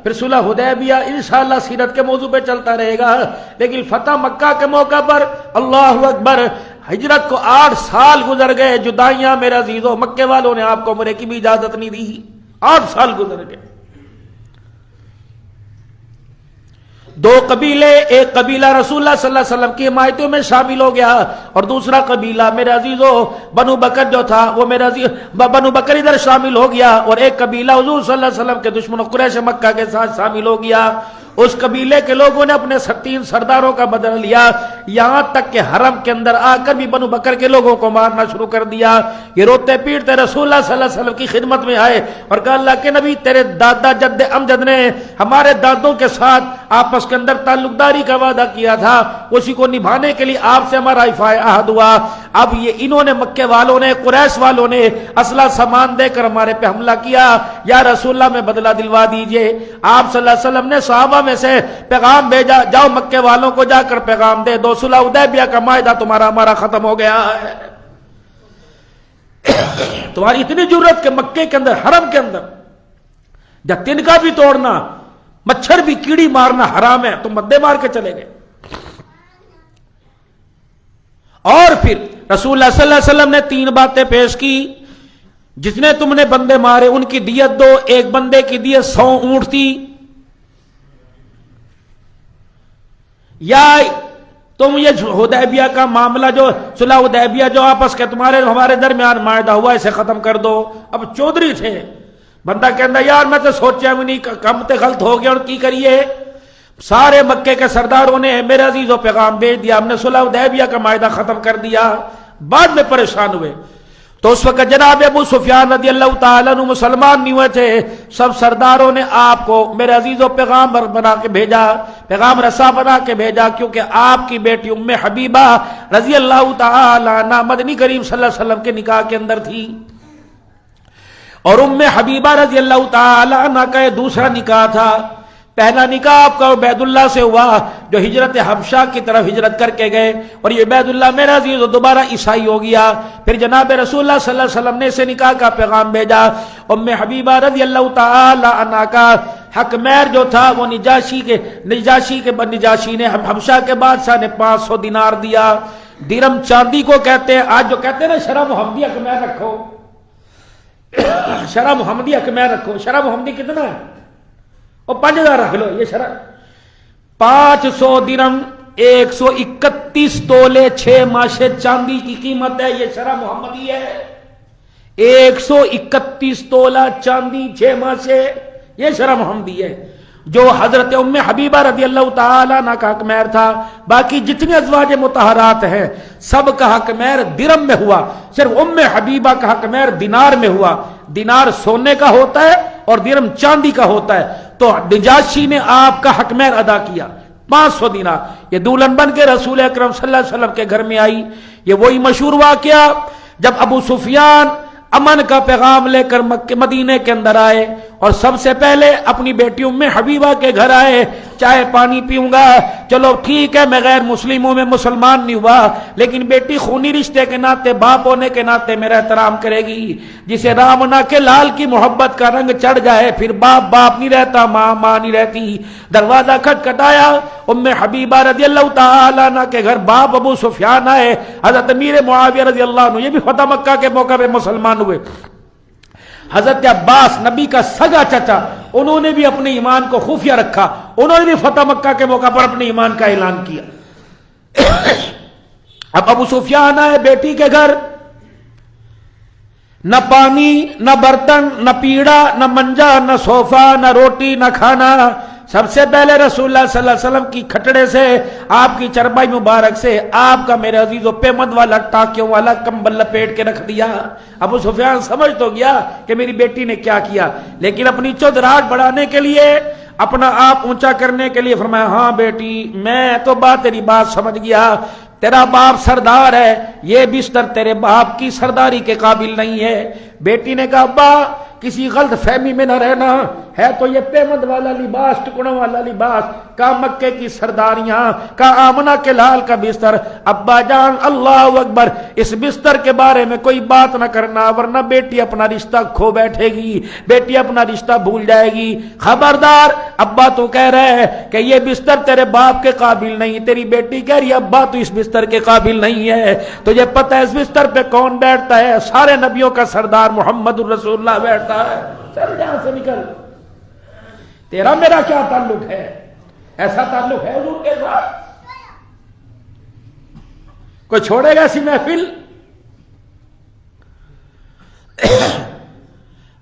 Speaker 1: پھر صلح حدیبیہ انشاءاللہ سیرت کے موضوع پہ چلتا رہے گا، لیکن فتح مکہ کے موقع پر اللہ اکبر ہجرت کو 8 سال گزر گئے، جدائیاں میرے عزیزوں مکے والوں نے آپ کو عمرے کی بھی اجازت نہیں دی، 8 سال گزر گئے۔ 2 قبیلے، ایک قبیلہ رسول اللہ صلی اللہ علیہ وسلم کی حمایتوں میں شامل ہو گیا اور دوسرا قبیلہ میرے عزیزوں بنو بکر جو تھا وہ میرے عزیز بنو بکر ادھر شامل ہو گیا اور ایک قبیلہ حضور صلی اللہ علیہ وسلم کے دشمنوں قریش مکہ کے ساتھ شامل ہو گیا۔ اس قبیلے کے لوگوں نے اپنے 3 سرداروں کا بدلہ لیا، یہاں تک کہ حرم کے اندر آ کر بھی بنو بکر کے لوگوں کو مارنا شروع کر دیا۔ یہ روتے پیٹتے رسول اللہ صلی اللہ علیہ وسلم کی خدمت میں آئے اور کہا اللہ کے نبی تیرے دادا جد امجد نے ہمارے دادوں کے ساتھ آپس کے اندر تعلق داری کا وعدہ کیا تھا، اسی کو نبھانے کے لیے آپ سے ہمارا حفاظ عہد ہوا، اب یہ انہوں نے مکے والوں نے قریش والوں نے اسلحہ سامان دے کر ہمارے پہ حملہ کیا، یا رسول اللہ میں بدلہ دلوا دیجئے۔ آپ صلی اللہ علیہ وسلم نے صحابہ میں سے پیغام بھیجا جاؤ مکے والوں کو جا کر پیغام دے دو صلح حدیبیہ کا معاہدہ تمہارا ہمارا ختم ہو گیا ہے۔ تمہاری اتنی جرت کہ مکے کے اندر حرم کے اندر جب تنکا بھی توڑنا مچھر بھی کیڑی مارنا حرام ہے، تم مدے مار کے چلے گئے۔ اور پھر رسول اللہ صلی اللہ علیہ وسلم نے 3 باتیں پیش کی، جتنے تم نے بندے مارے ان کی دیت دو، ایک بندے کی دیت 100 اونٹ تھی، یا تم یہ حدیبیہ کا معاملہ جو صلح حدیبیہ جو آپس کے تمہارے ہمارے درمیان معاہدہ ہوا اسے ختم کر دو۔ اب چودھری تھے، بندہ کہتا یار میں تو سوچا بھی نہیں، کم تے غلط ہو گیا اور کی کریے۔ سارے مکے کے سرداروں نے میرے عزیزوں پیغام بھیج دیا، ہم نے صلح حدیبیہ کا معاہدہ ختم کر دیا، بعد میں پریشان ہوئے۔ تو اس وقت جناب ابو سفیان رضی اللہ تعالیٰ عنہ مسلمان نہیں ہوئے تھے، سب سرداروں نے آپ کو میرے عزیزوں پیغام بنا کے بھیجا، پیغام رسا بنا کے بھیجا، کیونکہ آپ کی بیٹی ام حبیبہ رضی اللہ تعالیٰ عنہ مدنی کریم صلی اللہ علیہ وسلم کے نکاح کے اندر تھی، اور ام حبیبہ رضی اللہ تعالیٰ عنہ کا یہ دوسرا نکاح تھا۔ پہلا نکاح آپ کا عبید اللہ سے ہوا جو ہجرت حبشہ کی طرف ہجرت کر کے گئے، اور یہ عبید اللہ میرا عزیز دوبارہ عیسائی ہو گیا۔ پھر جناب رسول اللہ صلی اللہ علیہ وسلم نے اسے نکاح کا پیغام بھیجا۔ ام حبیبہ رضی اللہ تعالی عنہا کا حق مہر جو تھا وہ نجاشی نے حبشہ کے بادشاہ نے 500 دینار دیا۔ درم چاندی کو کہتے ہیں، آج جو کہتے ہیں نا شرح محمدی حق مہر رکھو، شرح محمدی حق مہر رکھو، شرح محمدی کتنا ہے؟ اور 5000 رکھ لو، یہ شرح 500 درم 131 تولے 6 ماشے چاندی کی قیمت ہے، یہ شرح محمدی ہے۔ 131 تولہ چاندی 6 ماشے، یہ شرح محمدی ہے، جو حضرت ام حبیبہ رضی اللہ تعالیٰ عنہ کا حق مہر تھا۔ باقی جتنے ازواج مطہرات ہیں سب کا حق مہر درم میں ہوا، صرف ام حبیبہ کا حق مہر دینار میں ہوا۔ دینار سونے کا ہوتا ہے اور درم چاندی کا ہوتا ہے، تو نجاشی نے آپ کا حق مہر ادا کیا 500 دینار۔ یہ دولہن بن کے رسول اکرم صلی اللہ علیہ وسلم کے گھر میں آئی۔ یہ وہی مشہور واقعہ جب ابو سفیان امن کا پیغام لے کر مکہ مدینے کے اندر آئے اور سب سے پہلے اپنی بیٹی ام حبیبہ کے گھر آئے، چائے پانی پیوں گا، چلو ٹھیک ہے میں غیر مسلموں میں مسلمان نہیں ہوا، لیکن بیٹی خونی رشتے کے ناطے باپ ہونے کے ناطے میرا احترام کرے گی۔ جسے رامنا کے لال کی محبت کا رنگ چڑھ جائے پھر باپ باپ نہیں رہتا، ماں ماں نہیں رہتی۔ دروازہ کھٹکھٹایا، ام حبیبہ رضی اللہ تعالیٰ عنہ کے گھر باپ ابو سفیان آئے، حضرت امیر معاویہ رضی اللہ عنہ، یہ بھی فتح مکہ کے موقع پہ مسلمان ہوئے۔ حضرت عباس نبی کا سگا چچا، انہوں نے بھی اپنے ایمان کو خفیہ رکھا، انہوں نے بھی فتح مکہ کے موقع پر اپنے ایمان کا اعلان کیا۔ اب ابو سفیان آئے بیٹی کے گھر، نہ پانی نہ برتن نہ پیڑا نہ منجا نہ صوفہ نہ روٹی نہ کھانا۔ سب سے پہلے رسول اللہ صلی اللہ علیہ وسلم کی کھٹڑے سے، آپ کی چربائی مبارک سے آپ کا میرے عزیزو پیمند والا ٹاکیوں والا کمبل لپیٹ کے رکھ دیا۔ ابو سفیان سمجھ تو گیا کہ میری بیٹی نے کیا کیا، لیکن اپنی چودراہٹ بڑھانے کے لیے، اپنا آپ اونچا کرنے کے لیے فرمایا ہاں بیٹی میں تو تیری بات سمجھ گیا، تیرا باپ سردار ہے، یہ بستر تیرے باپ کی سرداری کے قابل نہیں ہے۔ بیٹی نے کہا ابا کسی غلط فہمی میں نہ رہنا، ہے تو یہ پیمند والا لباس، ٹکڑوں والا لباس، کا مکے کی سرداریاں، کا آمنہ کے لال کا بستر۔ ابا جان اللہ اکبر، اس بستر کے بارے میں کوئی بات نہ کرنا ورنہ بیٹی اپنا رشتہ کھو بیٹھے گی، بیٹی اپنا رشتہ بھول جائے گی۔ خبردار، ابا تو کہہ رہے ہے کہ یہ بستر تیرے باپ کے قابل نہیں، تیری بیٹی کہہ رہی ہے ابا تو اس بستر کے قابل نہیں ہے۔ تجھے پتہ ہے اس بستر پہ کون بیٹھتا ہے؟ سارے نبیوں کا سردار محمد الرسول اللہ بیٹھتا ہے۔ چل یہاں سے نکل، تیرا میرا کیا تعلق ہے؟ ایسا تعلق ہے حضور کے ساتھ؟ کوئی چھوڑے گا ایسی محفل؟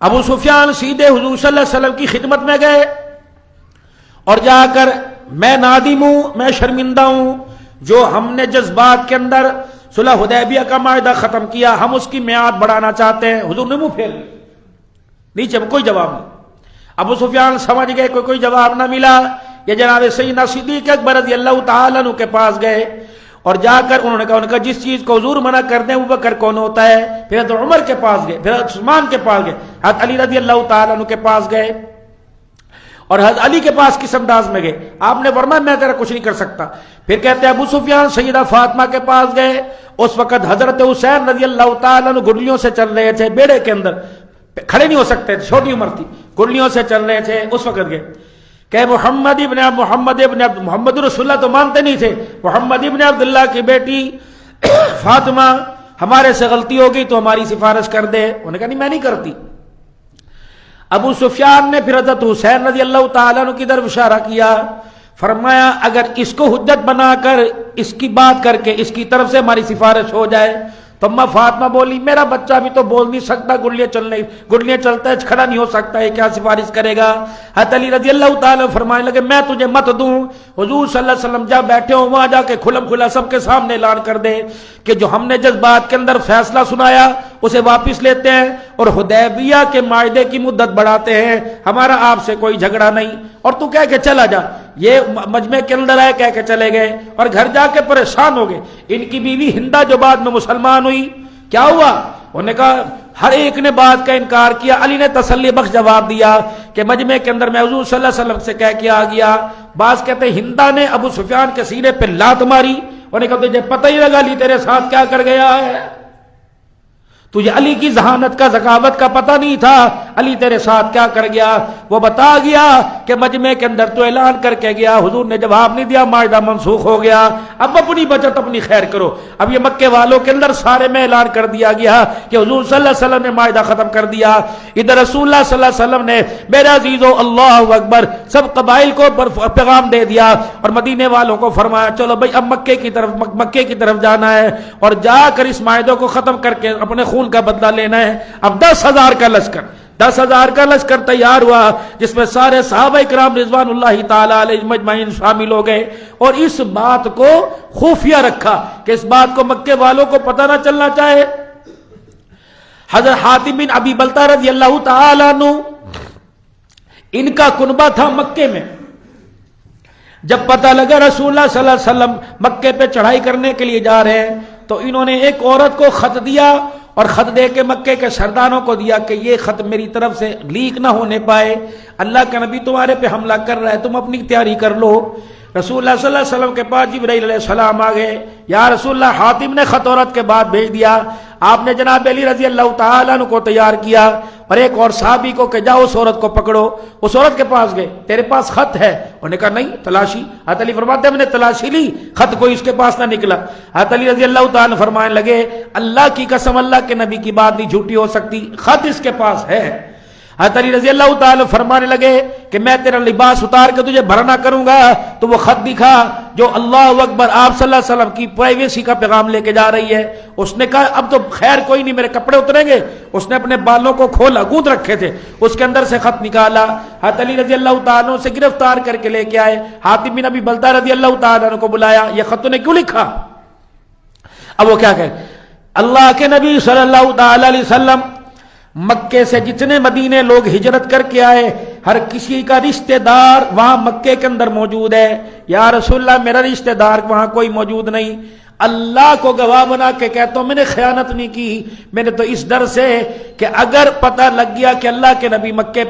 Speaker 1: ابو سفیان سیدھے حضور صلی اللہ علیہ وسلم کی خدمت میں گئے اور جا کر میں نادم ہوں، میں شرمندہ ہوں، جو ہم نے جذبات کے اندر صلح حدیبیہ کا معاہدہ ختم کیا، ہم اس کی میعاد بڑھانا چاہتے ہیں۔ حضور نے منہ پھیر لیا، نیچے کوئی جواب نہیں۔ ابو سفیان سمجھ گئے کوئی جواب نہ ملا، یہ جناب سیدنا صدیق اکبر رضی اللہ تعالیٰ عنہ کے پاس گئے اور جا کر انہوں نے کہا جس چیز کو حضور منع کر دیں ابو بکر کون ہوتا ہے؟ پھر حضرت عمر کے پاس گئے، پھر عثمان کے پاس گئے، حضرت علی رضی اللہ تعالیٰ عنہ کے پاس گئے اور حضرت علی کے پاس کس انداز میں گئے؟ آپ نے فرمایا میں تیرا کچھ نہیں کر سکتا. پھر کہتے ہیں ابو سفیان سیدہ فاطمہ کے پاس گئے. اس وقت حضرت حسین رضی اللہ تعالیٰ عنہ گڈلیوں سے چل رہے تھے بیڑے کے اندر, کھڑے نہیں ہو سکتے تھے, چھوٹی عمر تھی, گڈلیوں سے چل رہے تھے. اس وقت گئے کہ محمد رسول اللہ تو مانتے نہیں تھے, محمد ابن عبداللہ کی بیٹی فاطمہ ہمارے سے غلطی ہوگی تو ہماری سفارش کر دے. انہوں نے کہا نہیں میں نہیں کرتی. ابو سفیان نے پھر حضرت حسین رضی اللہ تعالیٰ عنہ کی طرف اشارہ کیا, فرمایا اگر اس کو حجت بنا کر اس کی بات کر کے اس کی طرف سے ہماری سفارش ہو جائے تو اما فاطمہ بولی میرا بچہ بھی تو بول نہیں سکتا, گڈلیاں چلتا ہے, کھڑا نہیں ہو سکتا ہے, کیا سفارش کرے گا؟ حضرت علی رضی اللہ تعالیٰ فرمانے لگے میں تجھے مت دوں. حضور صلی اللہ علیہ وسلم جب بیٹھے ہوں وہاں جا کے کھلم کھلا سب کے سامنے اعلان کر دے کہ جو ہم نے جس بات کے اندر فیصلہ سنایا اسے واپس لیتے ہیں اور حدیبیہ کے معاہدے کی مدت بڑھاتے ہیں, ہمارا آپ سے کوئی جھگڑا نہیں. اور تو کہہ کے چلا جا. یہ مجمع کے اندر آئے کہہ کے چلے گئے اور گھر جا کے پریشان ہو گئے. ان کی بیوی ہندا جو بعد میں مسلمان ہوئی, کیا ہوا؟ انہوں نے کہا ہر ایک نے بات کا انکار کیا. علی نے تسلی بخش جواب دیا کہ مجمع کے اندر میں حضور صلی اللہ علیہ وسلم سے کہہ کے آ گیا. بعض کہتے ہیں ہندا نے ابو سفیان کے سینے پہ لات ماری. انہوں نے کہا تجھے پتہ ہی لگا علی تیرے ساتھ کیا کر گیا ہے, تجھے علی کی ذہانت کا ذکاوت کا پتہ نہیں تھا, علی تیرے ساتھ کیا کر گیا. وہ بتا گیا کہ مجمع کے اندر تو اعلان کر کے گیا, حضور نے جواب نہیں دیا, معاہدہ منسوخ ہو گیا, اب اپنی بچت اپنی خیر کرو. اب یہ مکے والوں کے اندر سارے میں اعلان کر دیا گیا کہ حضور صلی اللہ علیہ وسلم نے معاہدہ ختم کر دیا. ادھر رسول اللہ صلی اللہ علیہ وسلم نے میرے عزیزو اللہ اکبر سب قبائل کو پیغام دے دیا اور مدینے والوں کو فرمایا چلو بھائی اب مکے کی طرف جانا ہے اور جا کر اس معاہدے کو ختم کر کے اپنے خون کا بدلہ لینا ہے. اب 10,000 کا لشکر تیار ہوا جس میں سارے صحابہ کرام رضوان اللہ تعالی علیہم اجمعین شامل ہو گئے اور اس بات کو خفیہ رکھا کہ اس بات کو مکے والوں کو پتہ نہ چلنا چاہے. حضرت حاتم بن ابی بلتہ رضی اللہ تعالی عنہ ان کا کنبہ تھا مکے میں. جب پتہ لگا رسول اللہ صلی اللہ علیہ وسلم مکے پہ چڑھائی کرنے کے لیے جا رہے ہیں تو انہوں نے ایک عورت کو خط دیا اور خط دے کے مکے کے سرداروں کو دیا کہ یہ خط میری طرف سے لیک نہ ہونے پائے, اللہ کا نبی تمہارے پہ حملہ کر رہا ہے, تم اپنی تیاری کر لو. رسول اللہ صلی اللہ علیہ وسلم کے پاس جبرائیل علیہ السلام آ گئے, یا رسول اللہ حاتم نے خط عورت کے بعد بھیج دیا. آپ نے جناب علی رضی اللہ تعالیٰ عنہ کو تیار کیا اور ایک اور صحابی کو کہ جاؤ اس عورت کو پکڑو. اس عورت کے پاس گئے, تیرے پاس خط ہے؟ انہوں نے کہا نہیں, تلاشی. حضرت علی فرماتے ہیں میں نے تلاشی لی, خط کوئی اس کے پاس نہ نکلا. حضرت علی رضی اللہ تعالیٰ فرمانے لگے اللہ کی قسم اللہ کے نبی کی بات نہیں جھوٹی ہو سکتی, خط اس کے پاس ہے. حضرت علی رضی اللہ تعالیٰ فرمانے لگے کہ میں تیرا لباس اتار کے تجھے بھرنا کروں گا. تو وہ خط دکھا جو اللہ اکبر آپ صلی اللہ علیہ وسلم کی پرائیویسی کا پیغام لے کے جا رہی ہے. اس نے کہا اب تو خیر کوئی نہیں, میرے کپڑے اتریں گے. اس نے اپنے بالوں کو کھولا, گوند رکھے تھے, اس کے اندر سے خط نکالا. حضرت علی رضی اللہ تعالیٰ سے گرفتار کر کے لے کے آئے. حاتم بن ابی بلتہ رضی اللہ تعالیٰ کو بلایا, یہ خط نے کیوں لکھا؟ اب وہ کیا کہ اللہ کے نبی صلی اللہ تعالی علیہ وسلم مکے سے جتنے مدینے لوگ ہجرت کر کے آئے ہر کسی کا رشتہ دار وہاں مکے کے اندر موجود ہے. یا رسول اللہ میرا رشتہ دار وہاں کوئی موجود نہیں. اللہ کو گواہ بنا کے کہتا ہوں میں نے خیانت نہیں کی. میں نے تو اس ڈر سے کہ اگر پتہ لگ گیا کہ اللہ کے نبی مکے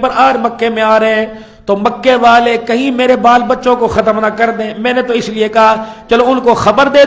Speaker 1: میں آ رہے ہیں تو مکے والے کہیں میرے بال بچوں کو ختم نہ کر دیں. میں نے تو اس لیے کہا چلو ان کو خبر دے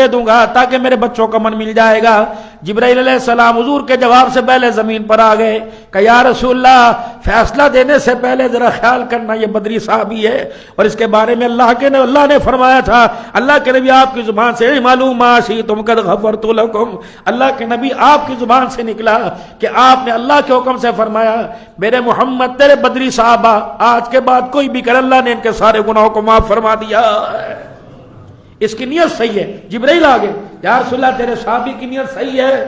Speaker 1: دوں گا تاکہ میرے بچوں کا من مل جائے گا. جبرائیل علیہ السلام حضور کے جواب سے پہلے زمین پر آ گئے کہ یا رسول اللہ فیصلہ دینے سے پہلے ذرا خیال کرنا یہ بدری صحابی ہے اور اس کے بارے میں اللہ نے فرمایا تھا اللہ کے نبی آپ کی زبان سے معلوم معاشی تم قد غفرت لکم. اللہ کے نبی آپ کی زبان سے نکلا کہ آپ نے اللہ کے حکم سے فرمایا میرے محمد تیرے بدری صحابہ آج کے بعد کوئی بھی کر اللہ نے ان کے سارے گناہوں کو معاف فرما دیا. اس کی نیت صحیح ہے. جبرائیل آگے یا رسول اللہ تیرے صحابی کی نیت صحیح ہے.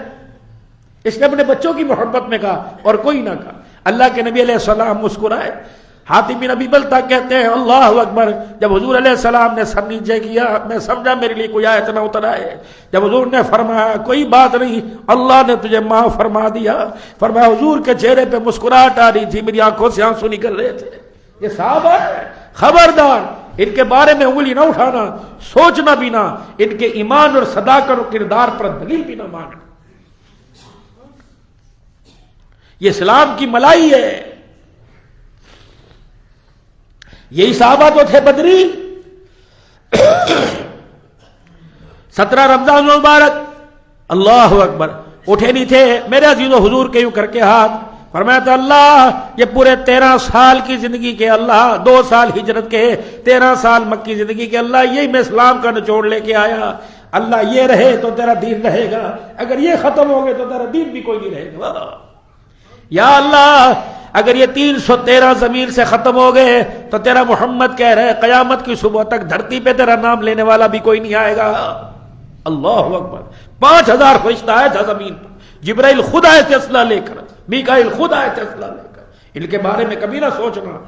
Speaker 1: اس نے اپنے بچوں کی محبت میں کہا اور کوئی نہ کہا. اللہ کے نبی علیہ السلام مسکرائے. حاتم بن ابی بلتہ کہتے ہیں اللہ اکبر جب حضور علیہ السلام نے سر نیچے کیا میں سمجھا میرے لیے کوئی آیت نہ اتر آئے. جب حضور نے فرمایا کوئی بات نہیں اللہ نے تجھے معاف فرما دیا, فرمایا حضور کے چہرے پہ مسکراہٹ آ رہی تھی, میری آنکھوں سے آنسو نکل رہے تھے. یہ صحابہ ہے, خبردار ان کے بارے میں انگلی نہ اٹھانا, سوچنا بھی نہ, ان کے ایمان اور صداقت اور کردار پر دلیل بھی نہ مانگنا. یہ اسلام کی ملائی ہے. یہی صحابہ تو تھے بدری. 17 رمضان المبارک اللہ اکبر اٹھے نہیں تھے میرے عزیزو حضور کے یوں کر کے ہاتھ فرمایا تھا اللہ یہ پورے 13 سال کی زندگی کے اللہ 2 سال ہجرت کے 13 سال مکی زندگی کے اللہ یہی میں اسلام کا نچوڑ لے کے آیا. اللہ یہ رہے تو تیرا دین رہے گا, اگر یہ ختم ہو گئے تو تیرا دین بھی کوئی نہیں رہے گا. یا اللہ اگر یہ 313 زمین سے ختم ہو گئے تو تیرا محمد کہہ رہے قیامت کی صبح تک دھرتی پہ تیرا نام لینے والا بھی کوئی نہیں آئے گا. اللہ اکبر. 5000 فرشتہ آئے تھا زمین پر, جبرائیل خود آئے تھے اسلحہ لے کر, میکائیل خود آئے تھے اسلحہ لے کر. ان کے بارے میں کبھی نہ سوچنا.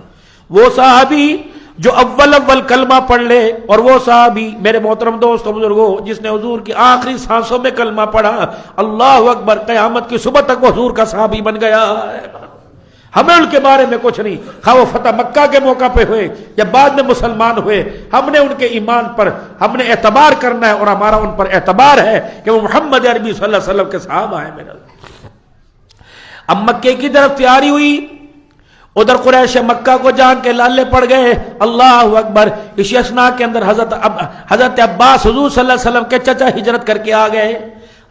Speaker 1: وہ صحابی جو اول کلمہ پڑھ لے, اور وہ صحابی میرے محترم دوستو بزرگوں جس نے حضور کی آخری سانسوں میں کلمہ پڑھا, اللہ اکبر, قیامت کی صبح تک وہ حضور کا صحابی بن گیا. ہمیں ان کے بارے میں کچھ نہیں, خواہ وہ فتح مکہ کے موقع پہ ہوئے یا بعد میں مسلمان ہوئے, ہم نے ان کے ایمان پر ہم نے اعتبار کرنا ہے, اور ہمارا ان پر اعتبار ہے کہ وہ محمد عربی صلی اللہ علیہ وسلم کے صحابہ ہیں. میرا اب مکے کی طرف تیاری ہوئی, ادھر قریش مکہ کو جان کے لالے پڑ گئے. اللہ اکبر. اسی اسنا کے اندر حضرت عباس حضور صلی اللہ علیہ وسلم کے چچا ہجرت کر کے آ گئے.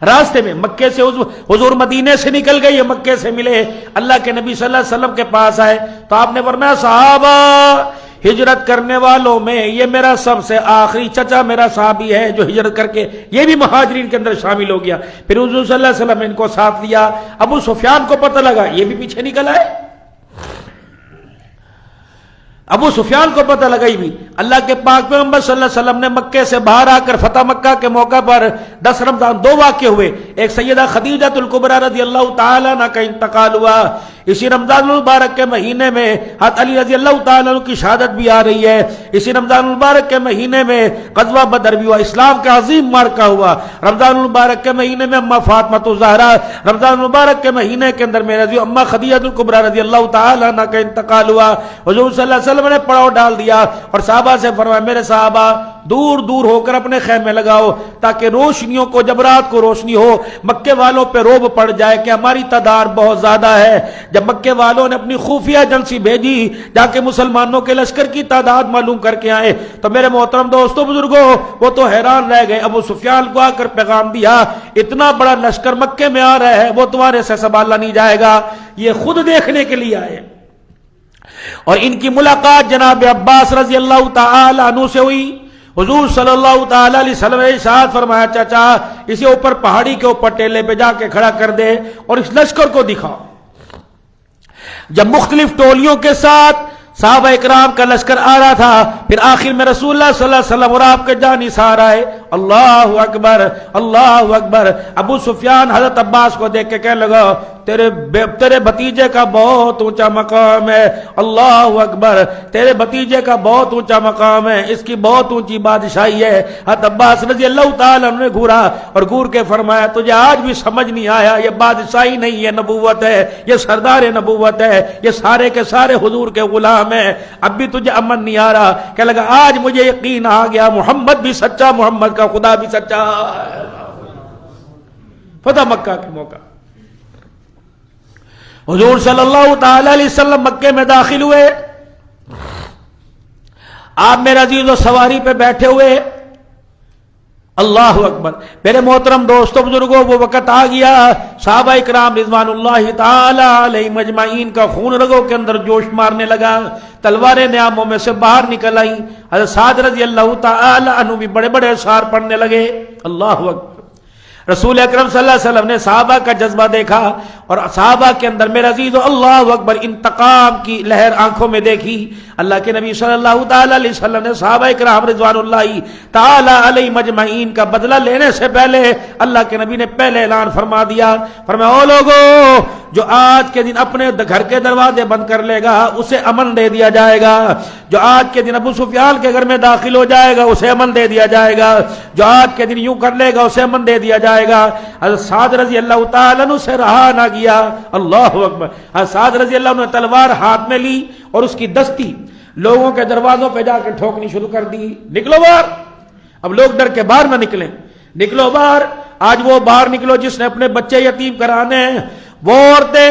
Speaker 1: راستے میں مکے سے حضور مدینے سے نکل گئے, مکے سے ملے, اللہ کے نبی صلی اللہ علیہ وسلم کے پاس آئے تو آپ نے فرمایا صحابہ ہجرت کرنے والوں میں یہ میرا سب سے آخری چچا میرا صحابی ہے جو ہجرت کر کے یہ بھی مہاجرین کے اندر شامل ہو گیا. پھر حضور صلی اللہ علیہ وسلم نے ان کو ساتھ لیا. ابو سفیان کو پتہ لگا یہ بھی پیچھے نکل آئے. ابو سفیان کو پتہ لگائی بھی. اللہ کے پاک پیغمبر صلی اللہ علیہ وسلم نے مکے سے باہر آ کر فتح مکہ کے موقع پر 10 رمضان 2 واقعے ہوئے. ایک سیدہ خدیجہ الکبریٰ رضی اللہ تعالیٰ عنہ کا انتقال ہوا. اسی رمضان المبارک کے مہینے میں حضرت علی رضی اللہ تعالیٰ عنہ کی شہادت بھی آ رہی ہے. اسی رمضان المبارک کے مہینے میں غزوہ بدر بھی ہوا, اسلام کا عظیم معرکہ ہوا. رمضان المبارک کے مہینے میں اما فاطمہ الزہرا, رمضان المبارک کے مہینے کے اندر میرے عزیز اما خدیجہ الکبریٰ رضی اللہ تعالیٰ عنہ کا انتقال ہوا. حضور صلی اللہ علیہ وسلم نے پڑاؤ ڈال دیا اور صحابہ سے فرمایا میرے صحابہ دور دور ہو کر اپنے خیمے لگاؤ تاکہ روشنیوں کو جب رات کو روشنی ہو مکے والوں پہ روب پڑ جائے کہ ہماری تعداد بہت زیادہ ہے. جب مکے والوں نے اپنی خفیہ ایجنسی بھیجی جا کے مسلمانوں کے لشکر کی تعداد معلوم کر کے آئے تو میرے محترم دوستو بزرگوں وہ تو حیران رہ گئے. ابو سفیان کو آ کر پیغام دیا اتنا بڑا لشکر مکے میں آ رہا ہے وہ تمہارے سے سنبھالا نہیں جائے گا. یہ خود دیکھنے کے لیے آئے اور ان کی ملاقات جناب عباس رضی اللہ تعالی عنہ سے ہوئی. حضور صلی اللہ تعالی علیہ وسلم نے ارشاد فرمایا چچا اسے اوپر پہاڑی کے اوپر ٹیلے پہ جا کے کھڑا کر دے اور اس لشکر کو دکھاؤ. جب مختلف ٹولیوں کے ساتھ صحابہ اکرام کا لشکر آ رہا تھا پھر آخر میں رسول اللہ صلی اللہ علیہ وسلم اور آپ کے جانثار آئے. اللہ اکبر اللہ اکبر. ابو سفیان حضرت عباس کو دیکھ کے کہنے لگا تیرے بھتیجے کا بہت اونچا مقام ہے. اللہ اکبر. تیرے بھتیجے کا بہت اونچا مقام ہے, اس کی بہت اونچی بادشاہی ہے. حضرت عباس رضی اللہ تعالیٰ عنہ نے گھورا اور گور کے فرمایا تجھے آج بھی سمجھ نہیں آیا یہ بادشاہی نہیں یہ نبوت ہے, یہ سردار نبوت ہے, یہ سارے کے سارے حضور کے غلام ہیں. اب بھی تجھے امن نہیں آ رہا. کہ لگا آج مجھے یقین آ گیا محمد بھی سچا, محمد کا خدا بھی سچا. فتح مکہ کے موقع حضور صلی اللہ تعالی علیہ وسلم مکے میں داخل ہوئے. آپ میرے عزیز و سواری پہ بیٹھے ہوئے. اللہ اکبر. میرے محترم دوستوں بزرگوں وہ وقت آ گیا صحابہ اکرام رضوان اللہ تعالی علیہ مجمعین کا خون رگوں کے اندر جوش مارنے لگا. تلواریں نیاموں میں سے باہر نکل آئیں. حضرت سعد رضی اللہ تعالی عنہ بھی بڑے بڑے اشعار پڑھنے لگے. اللہ اکبر. رسول اکرم صلی اللہ علیہ وسلم نے صحابہ کا جذبہ دیکھا اور صحابہ کے اندر میرے عزیز اللہ اکبر انتقام کی لہر آنکھوں میں دیکھی. اللہ کے نبی صلی اللہ تعالی علیہ وسلم نے صحابہ اکرام رضوان اللہ تعالی علیہ مجمعین کا بدلہ لینے سے پہلے اللہ کے نبی نے پہلے اعلان فرما دیا. فرمایا او لوگو جو آج کے دن اپنے گھر کے دروازے بند کر لے گا اسے امن دے دیا جائے گا. جو آج کے دن ابو سفیان کے گھر میں داخل ہو جائے گا اسے امن دے دیا جائے گا. جو آج کے دن یوں کر لے گا اسے امن دے دیا جائے گا. حضرت سعد رضی اللہ تعالیٰ عنہ سے رہا نہ گیا. اللہ اکبر. حضرت سعد رضی اللہ عنہ نے تلوار ہاتھ میں لی اور اس کی دستی لوگوں کے دروازوں پہ جا کے ٹھوکنی شروع کر دی. نکلو باہر. اب لوگ ڈر کے باہر نہ نکلیں. نکلو باہر. آج وہ باہر نکلو جس نے اپنے بچے یتیم کرانے ہیں, وہ عورتیں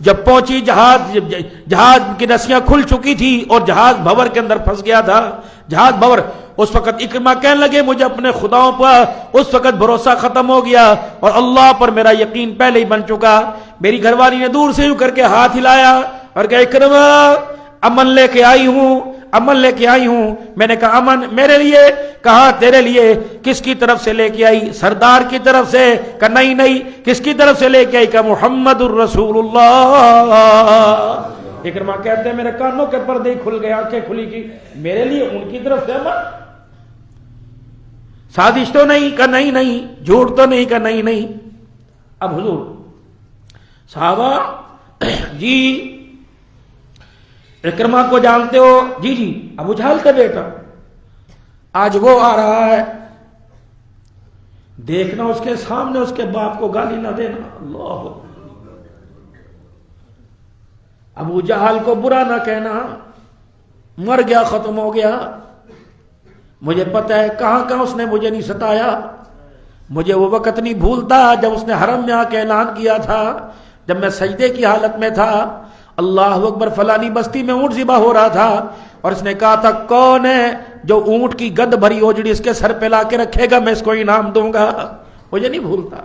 Speaker 1: جب پہنچی جہاز کی رسیاں کھل چکی تھی اور جہاز بھور کے اندر پھنس گیا تھا، جہاز بھور، اس وقت اکرمہ کہنے لگے مجھے اپنے خداؤں پر اس وقت بھروسہ ختم ہو گیا اور اللہ پر میرا یقین پہلے ہی بن چکا۔ میری گھر والی نے دور سے یوں کر کے ہاتھ ہلایا اور کہا اکرمہ امن لے کے آئی ہوں، امن لے کے آئی ہوں۔ میں نے کہا امن میرے لیے؟ کہا تیرے لیے۔ کس کی طرف سے لے کے آئی؟ سردار کی طرف سے۔ کہا نہیں نہیں، کس کی طرف سے لے کے آئی؟ کہا محمد الرسول اللہ۔ اکرمہ کہتے ہیں میرے کانوں کے پردے کھل گئے، آنکھیں کھلی کی، میرے لیے ان کی طرف سے امن؟ سازش تو نہیں؟ کہا نہیں نہیں، جھوٹ تو نہیں؟ کہا نہیں نہیں۔ اب حضور صحابہ جی اکرمہ کو جانتے ہو؟ جی جی، ابو جہل کا بیٹا، آج وہ آ رہا ہے، دیکھنا اس کے سامنے اس کے باپ کو گالی نہ دینا۔ اللہ، ابو جہل کو برا نہ کہنا، مر گیا، ختم ہو گیا۔ مجھے پتہ ہے کہاں کہاں اس نے مجھے نہیں ستایا، مجھے وہ وقت نہیں بھولتا جب اس نے حرم میں آ کے اعلان کیا تھا، جب میں سجدے کی حالت میں تھا، اللہ اکبر، فلانی بستی میں اونٹ ذبح ہو رہا تھا اور اس نے کہا تھا کون ہے جو اونٹ کی گد بھری اوجڑی اس کے سر پہ لا کے رکھے گا، میں اس کو انعام دوں گا۔ مجھے نہیں بھولتا،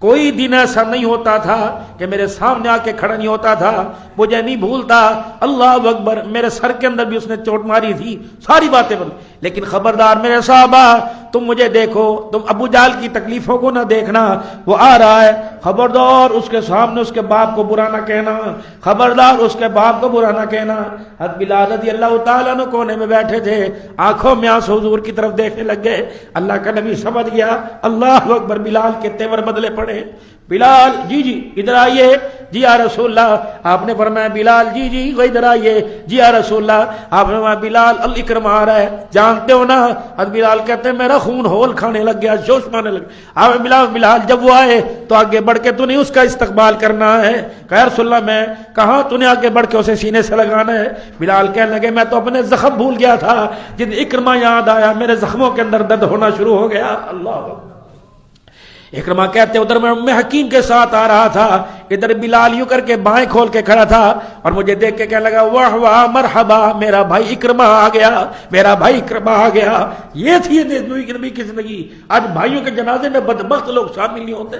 Speaker 1: کوئی دن ایسا نہیں ہوتا تھا کہ میرے سامنے آ کے کھڑا نہیں ہوتا تھا، مجھے نہیں بھولتا۔ اللہ اکبر، میرے سر کے اندر بھی اس نے چوٹ ماری تھی، ساری باتیں بن، لیکن خبردار میرے صحابہ، تم مجھے دیکھو، تم ابو جہل کی تکلیفوں کو نہ دیکھنا، وہ آ رہا ہے، خبردار اس کے سامنے اس کے باپ کو برا نہ کہنا، خبردار اس کے باپ کو برا نہ کہنا۔ حضرت بلال رضی اللہ تعالیٰ عنہ کونے میں بیٹھے تھے، آنکھوں میں آنسو حضور کی طرف دیکھنے لگ گئے۔ اللہ کا نبی سمجھ گیا، اللہ اکبر، بلال کے تیور بدلے پڑے۔ بلال جی جی ادھر آئیے، جی یا رسول اللہ۔ آپ نے فرمایا بلال جی جی وہ ادھر آئیے، جی یا رسول اللہ۔ آپ نے فرمایا بلال اکرمہ آ رہا ہے، جانتے ہو نا؟ حضرت بلال کہتے ہیں میرا خون ہول کھانے لگ گیا، جوش مانے لگ گیا۔ آپ بلال جب وہ آئے تو آگے بڑھ کے تو نہیں اس کا استقبال کرنا ہے؟ کہا رسول اللہ میں کہاں، تو نے آگے بڑھ کے اسے سینے سے لگانا ہے؟ بلال کہنے لگے میں تو اپنے زخم بھول گیا تھا، جن اکرمہ یاد آیا میرے زخموں کے اندر درد ہونا شروع ہو گیا۔ اللہ اکرمہ کہتے ادھر میں ام حکیم کے ساتھ آ رہا تھا، ادھر بلال یوں کر کے بائیں کھول کے کھڑا تھا اور مجھے دیکھ کے کہنے لگا واہ واہ مرحبا، میرا بھائی اکرمہ آ گیا، میرا بھائی اکرمہ آ گیا۔ یہ تھی نبی کی زندگی۔ آج بھائیوں کے جنازے میں بدبخت لوگ شامل نہیں ہوتے۔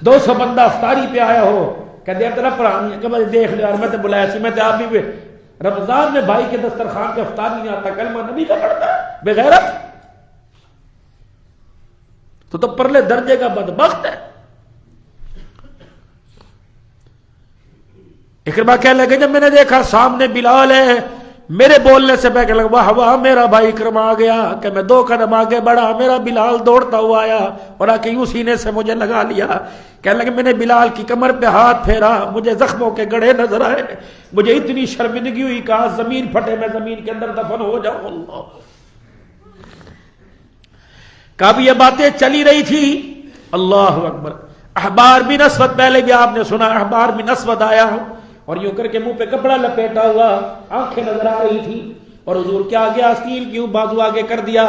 Speaker 1: 200 بندہ افطاری پہ آیا ہو، کہتے ہیں طرف پرانی کہ میں دیکھ لیا، میں تو بلایا سی، میں تو آپ بھی رمضان میں بھائی کے دسترخوان پہ افطار نہیں آتا، کلمہ نبی کا پڑھتا ہے، بے غیرت تو پرلے درجے کا بدبخت ہے۔ اکرمہ کہنے لگے جب میں نے دیکھا سامنے بلال ہے، میرے بولنے سے پہلے لگا واہ واہ میرا بھائی اکرمہ آ گیا، کہ میں 2 قدم آگے بڑھا، میرا بلال دوڑتا ہوا آیا اور آ کے یوں سینے سے مجھے لگا لیا۔ کہنے لگے میں نے بلال کی کمر پہ ہاتھ پھیرا، مجھے زخموں کے گڑھے نظر آئے، مجھے اتنی شرمندگی ہوئی، کہا زمین پھٹے میں زمین کے اندر دفن ہو جاؤں۔ اللہ، کب یہ باتیں چلی رہی تھی؟ اللہ اکبر۔ احبار بن اسود، پہلے بھی آپ نے سنا، احبار بن اسود آیا اور یوں کر کے منہ پہ کپڑا لپیٹا ہوا، آنکھیں نظر آ رہی تھی، اور حضور کے آگے آستین کیوں بازو آگے کر دیا،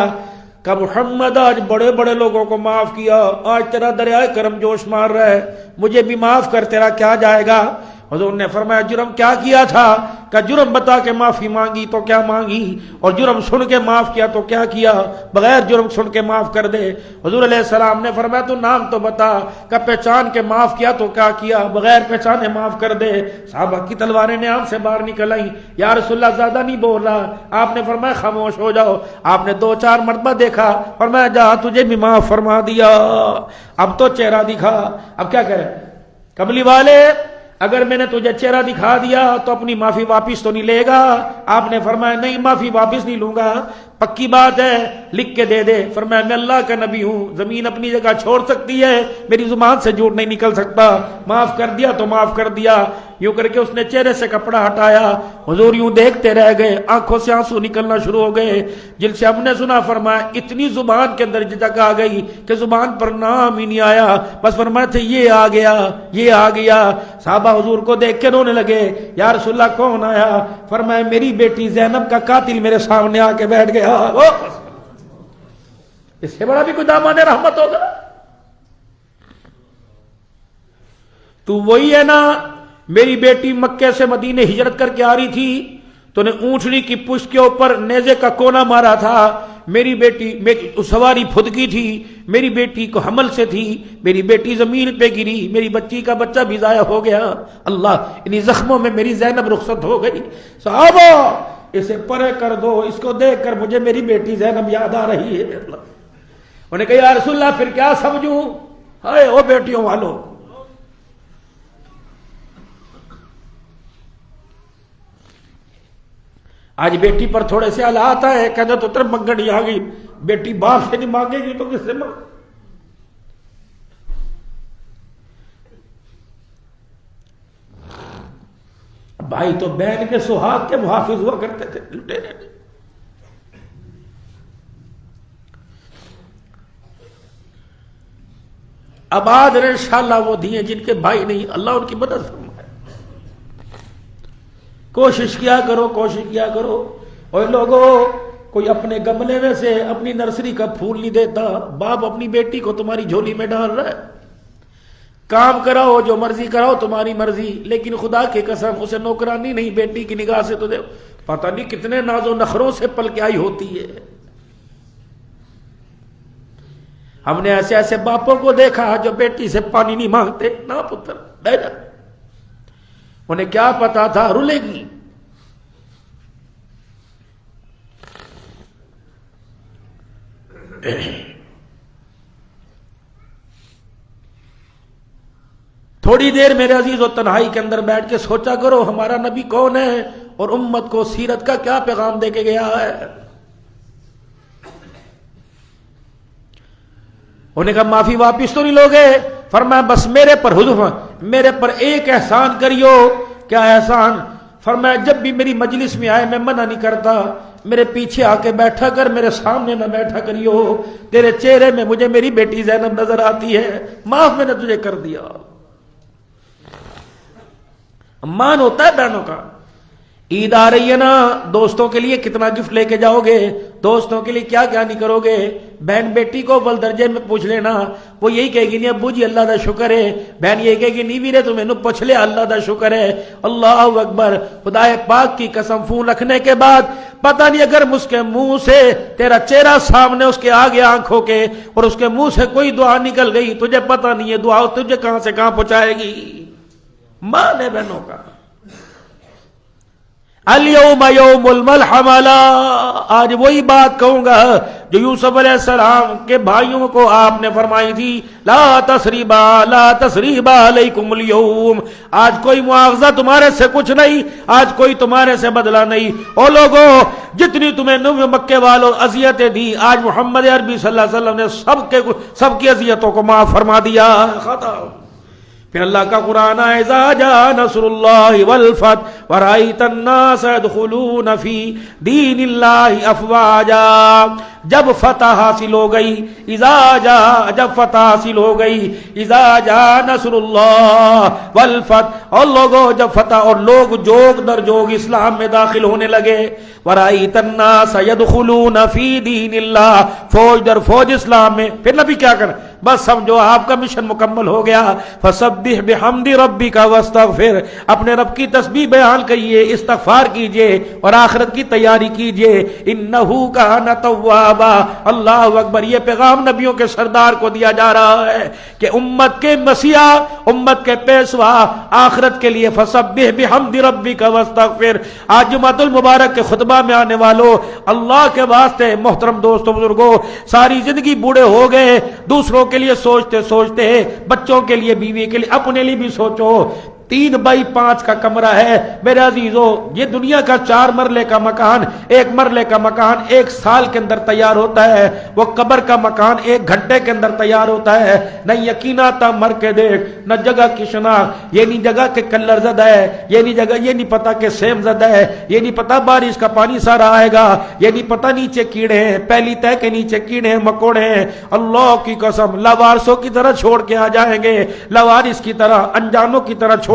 Speaker 1: کہ محمد آج بڑے بڑے لوگوں کو معاف کیا، آج تیرا دریائے کرم جوش مار رہا ہے، مجھے بھی معاف کر، تیرا کیا جائے گا؟ حضور نے فرمایا جرم کیا کیا تھا؟ کہ جرم بتا کے معافی مانگی تو کیا مانگی، اور جرم سن کے معاف کیا تو کیا کیا، بغیر جرم سن کے معاف کر دے۔ حضور علیہ السلام نے فرمایا تو نام تو بتا، کہ پہچان کے معاف کیا تو کیا کیا، بغیر پہچانے معاف کر دے۔ صحابہ کی تلواریں نیام سے باہر نکل آئیں، یا رسول اللہ زیادہ نہیں بول رہا۔ آپ نے فرمایا خاموش ہو جاؤ۔ آپ نے 2-4 مرتبہ دیکھا، فرمایا جا تجھے بھی معاف فرما دیا، اب تو چہرہ دکھا۔ اب کیا کرے قبلی والے، اگر میں نے تجھے چہرہ دکھا دیا تو اپنی معافی واپس تو نہیں لے گا؟ آپ نے فرمایا نہیں، معافی واپس نہیں لوں گا، پکی بات ہے، لکھ کے دے دے۔ فرمایا میں اللہ کا نبی ہوں، زمین اپنی جگہ چھوڑ سکتی ہے، میری زبان سے جھوٹ نہیں نکل سکتا، معاف کر دیا تو معاف کر دیا۔ یوں کر کے اس نے چہرے سے کپڑا ہٹایا، حضور یوں دیکھتے رہ گئے، آنکھوں سے آنسو نکلنا شروع ہو گئے۔ جن سے ہم نے سنا، فرمایا اتنی زبان کے اندر جھجک آ گئی کہ زبان پر نام ہی نہیں آیا، بس فرمایا تھے یہ آ گیا، یہ آ گیا۔ صحابہ حضور کو دیکھ کے رونے لگے، یا رسول اللہ کون آیا؟ فرمایا میری بیٹی زینب کا قاتل میرے سامنے آ کے بیٹھ گیا۔ اس سے بڑا بھی کوئی دامان رحمت ہوگا؟
Speaker 2: تو وہی ہے نا میری بیٹی مکے سے مدینے ہجرت کر کے آ رہی تھی تو نے اونٹنی کی پشت کے اوپر نیزے کا کونا مارا تھا, میری بیٹی سواری پھدکی تھی, میری بیٹی کو حمل سے تھی, میری بیٹی زمین پہ گری, میری بچی کا بچہ بھی ضائع ہو گیا, اللہ انہی زخموں میں میری زینب رخصت ہو گئی. صحابہ اسے پرے کر دو, اس کو دیکھ کر مجھے میری بیٹی زینب یاد آ رہی ہے. انہوں نے کہا یا رسول اللہ پھر کیا سمجھوں؟ ہائے او بیٹیوں والو, آج بیٹی پر تھوڑے سے حالات آئے, کہنا تو تر منگنی آ گئی, بیٹی باپ سے نہیں مانگے گی تو کس سے مانگے؟ بھائی تو بہن کے سہاگ کے محافظ ہوا کرتے تھے, لٹیرے نہیں. آباد رہے انشاءاللہ وہ دیے جن کے بھائی نہیں, اللہ ان کی مدد فرمائے. کوشش کیا کرو, کوشش کیا کرو. اور لوگوں کوئی اپنے گملے میں سے اپنی نرسری کا پھول نہیں دیتا, باپ اپنی بیٹی کو تمہاری جھولی میں ڈال رہا ہے. کام کراؤ جو مرضی کراؤ تمہاری مرضی, لیکن خدا کی قسم اسے نوکرانی نہیں, بیٹی کی نگاہ سے تو پتہ نہیں کتنے ناز و نخروں سے پل کے آئی ہوتی ہے. ہم نے ایسے ایسے باپوں کو دیکھا جو بیٹی سے پانی نہیں مانگتے, نہ پتر بہ جا, انہیں کیا پتا تھا رلے گی. تھوڑی دیر میرے عزیز و تنہائی کے اندر بیٹھ کے سوچا کرو ہمارا نبی کون ہے اور امت کو سیرت کا کیا پیغام دے کے گیا ہے. انہوں نے کہا معافی واپس تو نہیں لوگے؟ فرمایا بس میرے پر حضور میرے پر ایک احسان کریو. کیا احسان؟ فرمایا جب بھی میری مجلس میں آئے میں منع نہیں کرتا, میرے پیچھے آ کے بیٹھا کر, میرے سامنے نہ بیٹھا کریو. تیرے چہرے میں مجھے میری بیٹی زینب نظر آتی ہے, معاف میں نے تجھے کر دیا. مان ہوتا ہے بہنوں کا. عید آ رہی ہے نا, دوستوں کے لیے کتنا گفٹ لے کے جاؤ گے, دوستوں کے لیے کیا کیا نہیں کرو گے. بہن بیٹی کو اول درجے میں پوچھ لینا, وہ یہی کہے گی نہیں ابو جی اللہ دا شکر ہے, بہن یہ کہے گی نہیں ویرے تمہیں پوچھ لے اللہ دا شکر ہے. اللہ اکبر, خدا پاک کی قسم فون رکھنے کے بعد پتہ نہیں اگر اس کے منہ سے تیرا چہرہ سامنے اس کے آگے آنکھوں کے اور اس کے منہ سے کوئی دعا نکل گئی, تجھے پتہ نہیں ہے دعا تجھے کہاں سے کہاں پہنچائے گی. مان ہے بہنوں کا. الیوم یوم الملحمہ, آج وہی بات کہوں گا جو یوسف علیہ السلام کے بھائیوں کو آپ نے فرمائی تھی, لا تثریب علیکم اليوم, آج کوئی مواخذہ تمہارے سے کچھ نہیں, آج کوئی تمہارے سے بدلہ نہیں. او لوگوں جتنی تمہیں مکے والوں اذیتیں دی, آج محمد عربی صلی اللہ علیہ وسلم نے سب کی اذیتوں کو معاف فرما دیا. ختم. پھر اللہ کا قرآن ہے اذا جاء نصر اللہ والفتح ورأیت الناس يدخلون فی دین اللہ افواجا, جب فتح حاصل ہو گئی, جب فتح حاصل ہو گئی, اذا جاء نصر اللہ والفتح, اور لوگوں جب فتح اور لوگ جوگ در جوگ اسلام میں داخل ہونے لگے, ورأیت الناس يدخلون فی دین اللہ, فوج در فوج اسلام میں. پھر نبی کیا کر, بس سمجھو آپ کا مشن مکمل ہو گیا. فسبح بحمد ربک واستغفر, اپنے رب کی تسبیح بیان کیجئے, استغفار کیجئے اور آخرت کی تیاری کیجئے. انہ کان توابا. اللہ اکبر. یہ پیغام نبیوں کے سردار کو دیا جا رہا ہے کہ امت کے مسیحا, امت کے پیشوا آخرت کے لیے فسبح بحمد ربک واستغفر. آج جمعۃ المبارک کے خطبہ میں آنے والوں, اللہ کے واسطے محترم دوستوں بزرگوں, ساری زندگی بوڑھے ہو گئے, دوسروں کے لیے سوچتے سوچتے, بچوں کے لیے, بیوی کے لیے, اپنے لیے بھی سوچو. 3x5 کا کمرہ ہے میرے عزیزو, یہ دنیا کا 4 مرلے کا مکان, 1 مرلے کا مکان 1 سال کے اندر تیار ہوتا ہے, وہ قبر کا مکان 1 گھنٹے کے اندر تیار ہوتا ہے. نہ یقین آتا مر کے دیکھ, نہ جگہ کی شناخت, یہ نہیں جگہ کے کلر زدہ ہے, یہ نہیں جگہ, یہ نہیں پتا کہ سیم زدہ ہے, یہ نہیں پتا بارش کا پانی سارا آئے گا, یہ نہیں پتا نیچے کیڑے ہیں, پہلی تہ کے نیچے کیڑے ہیں, مکوڑے ہیں. اللہ کی قسم لاوارثوں کی طرح چھوڑ کے آ جائیں گے, لاوارث کی طرح, انجانوں کی طرح چھوڑ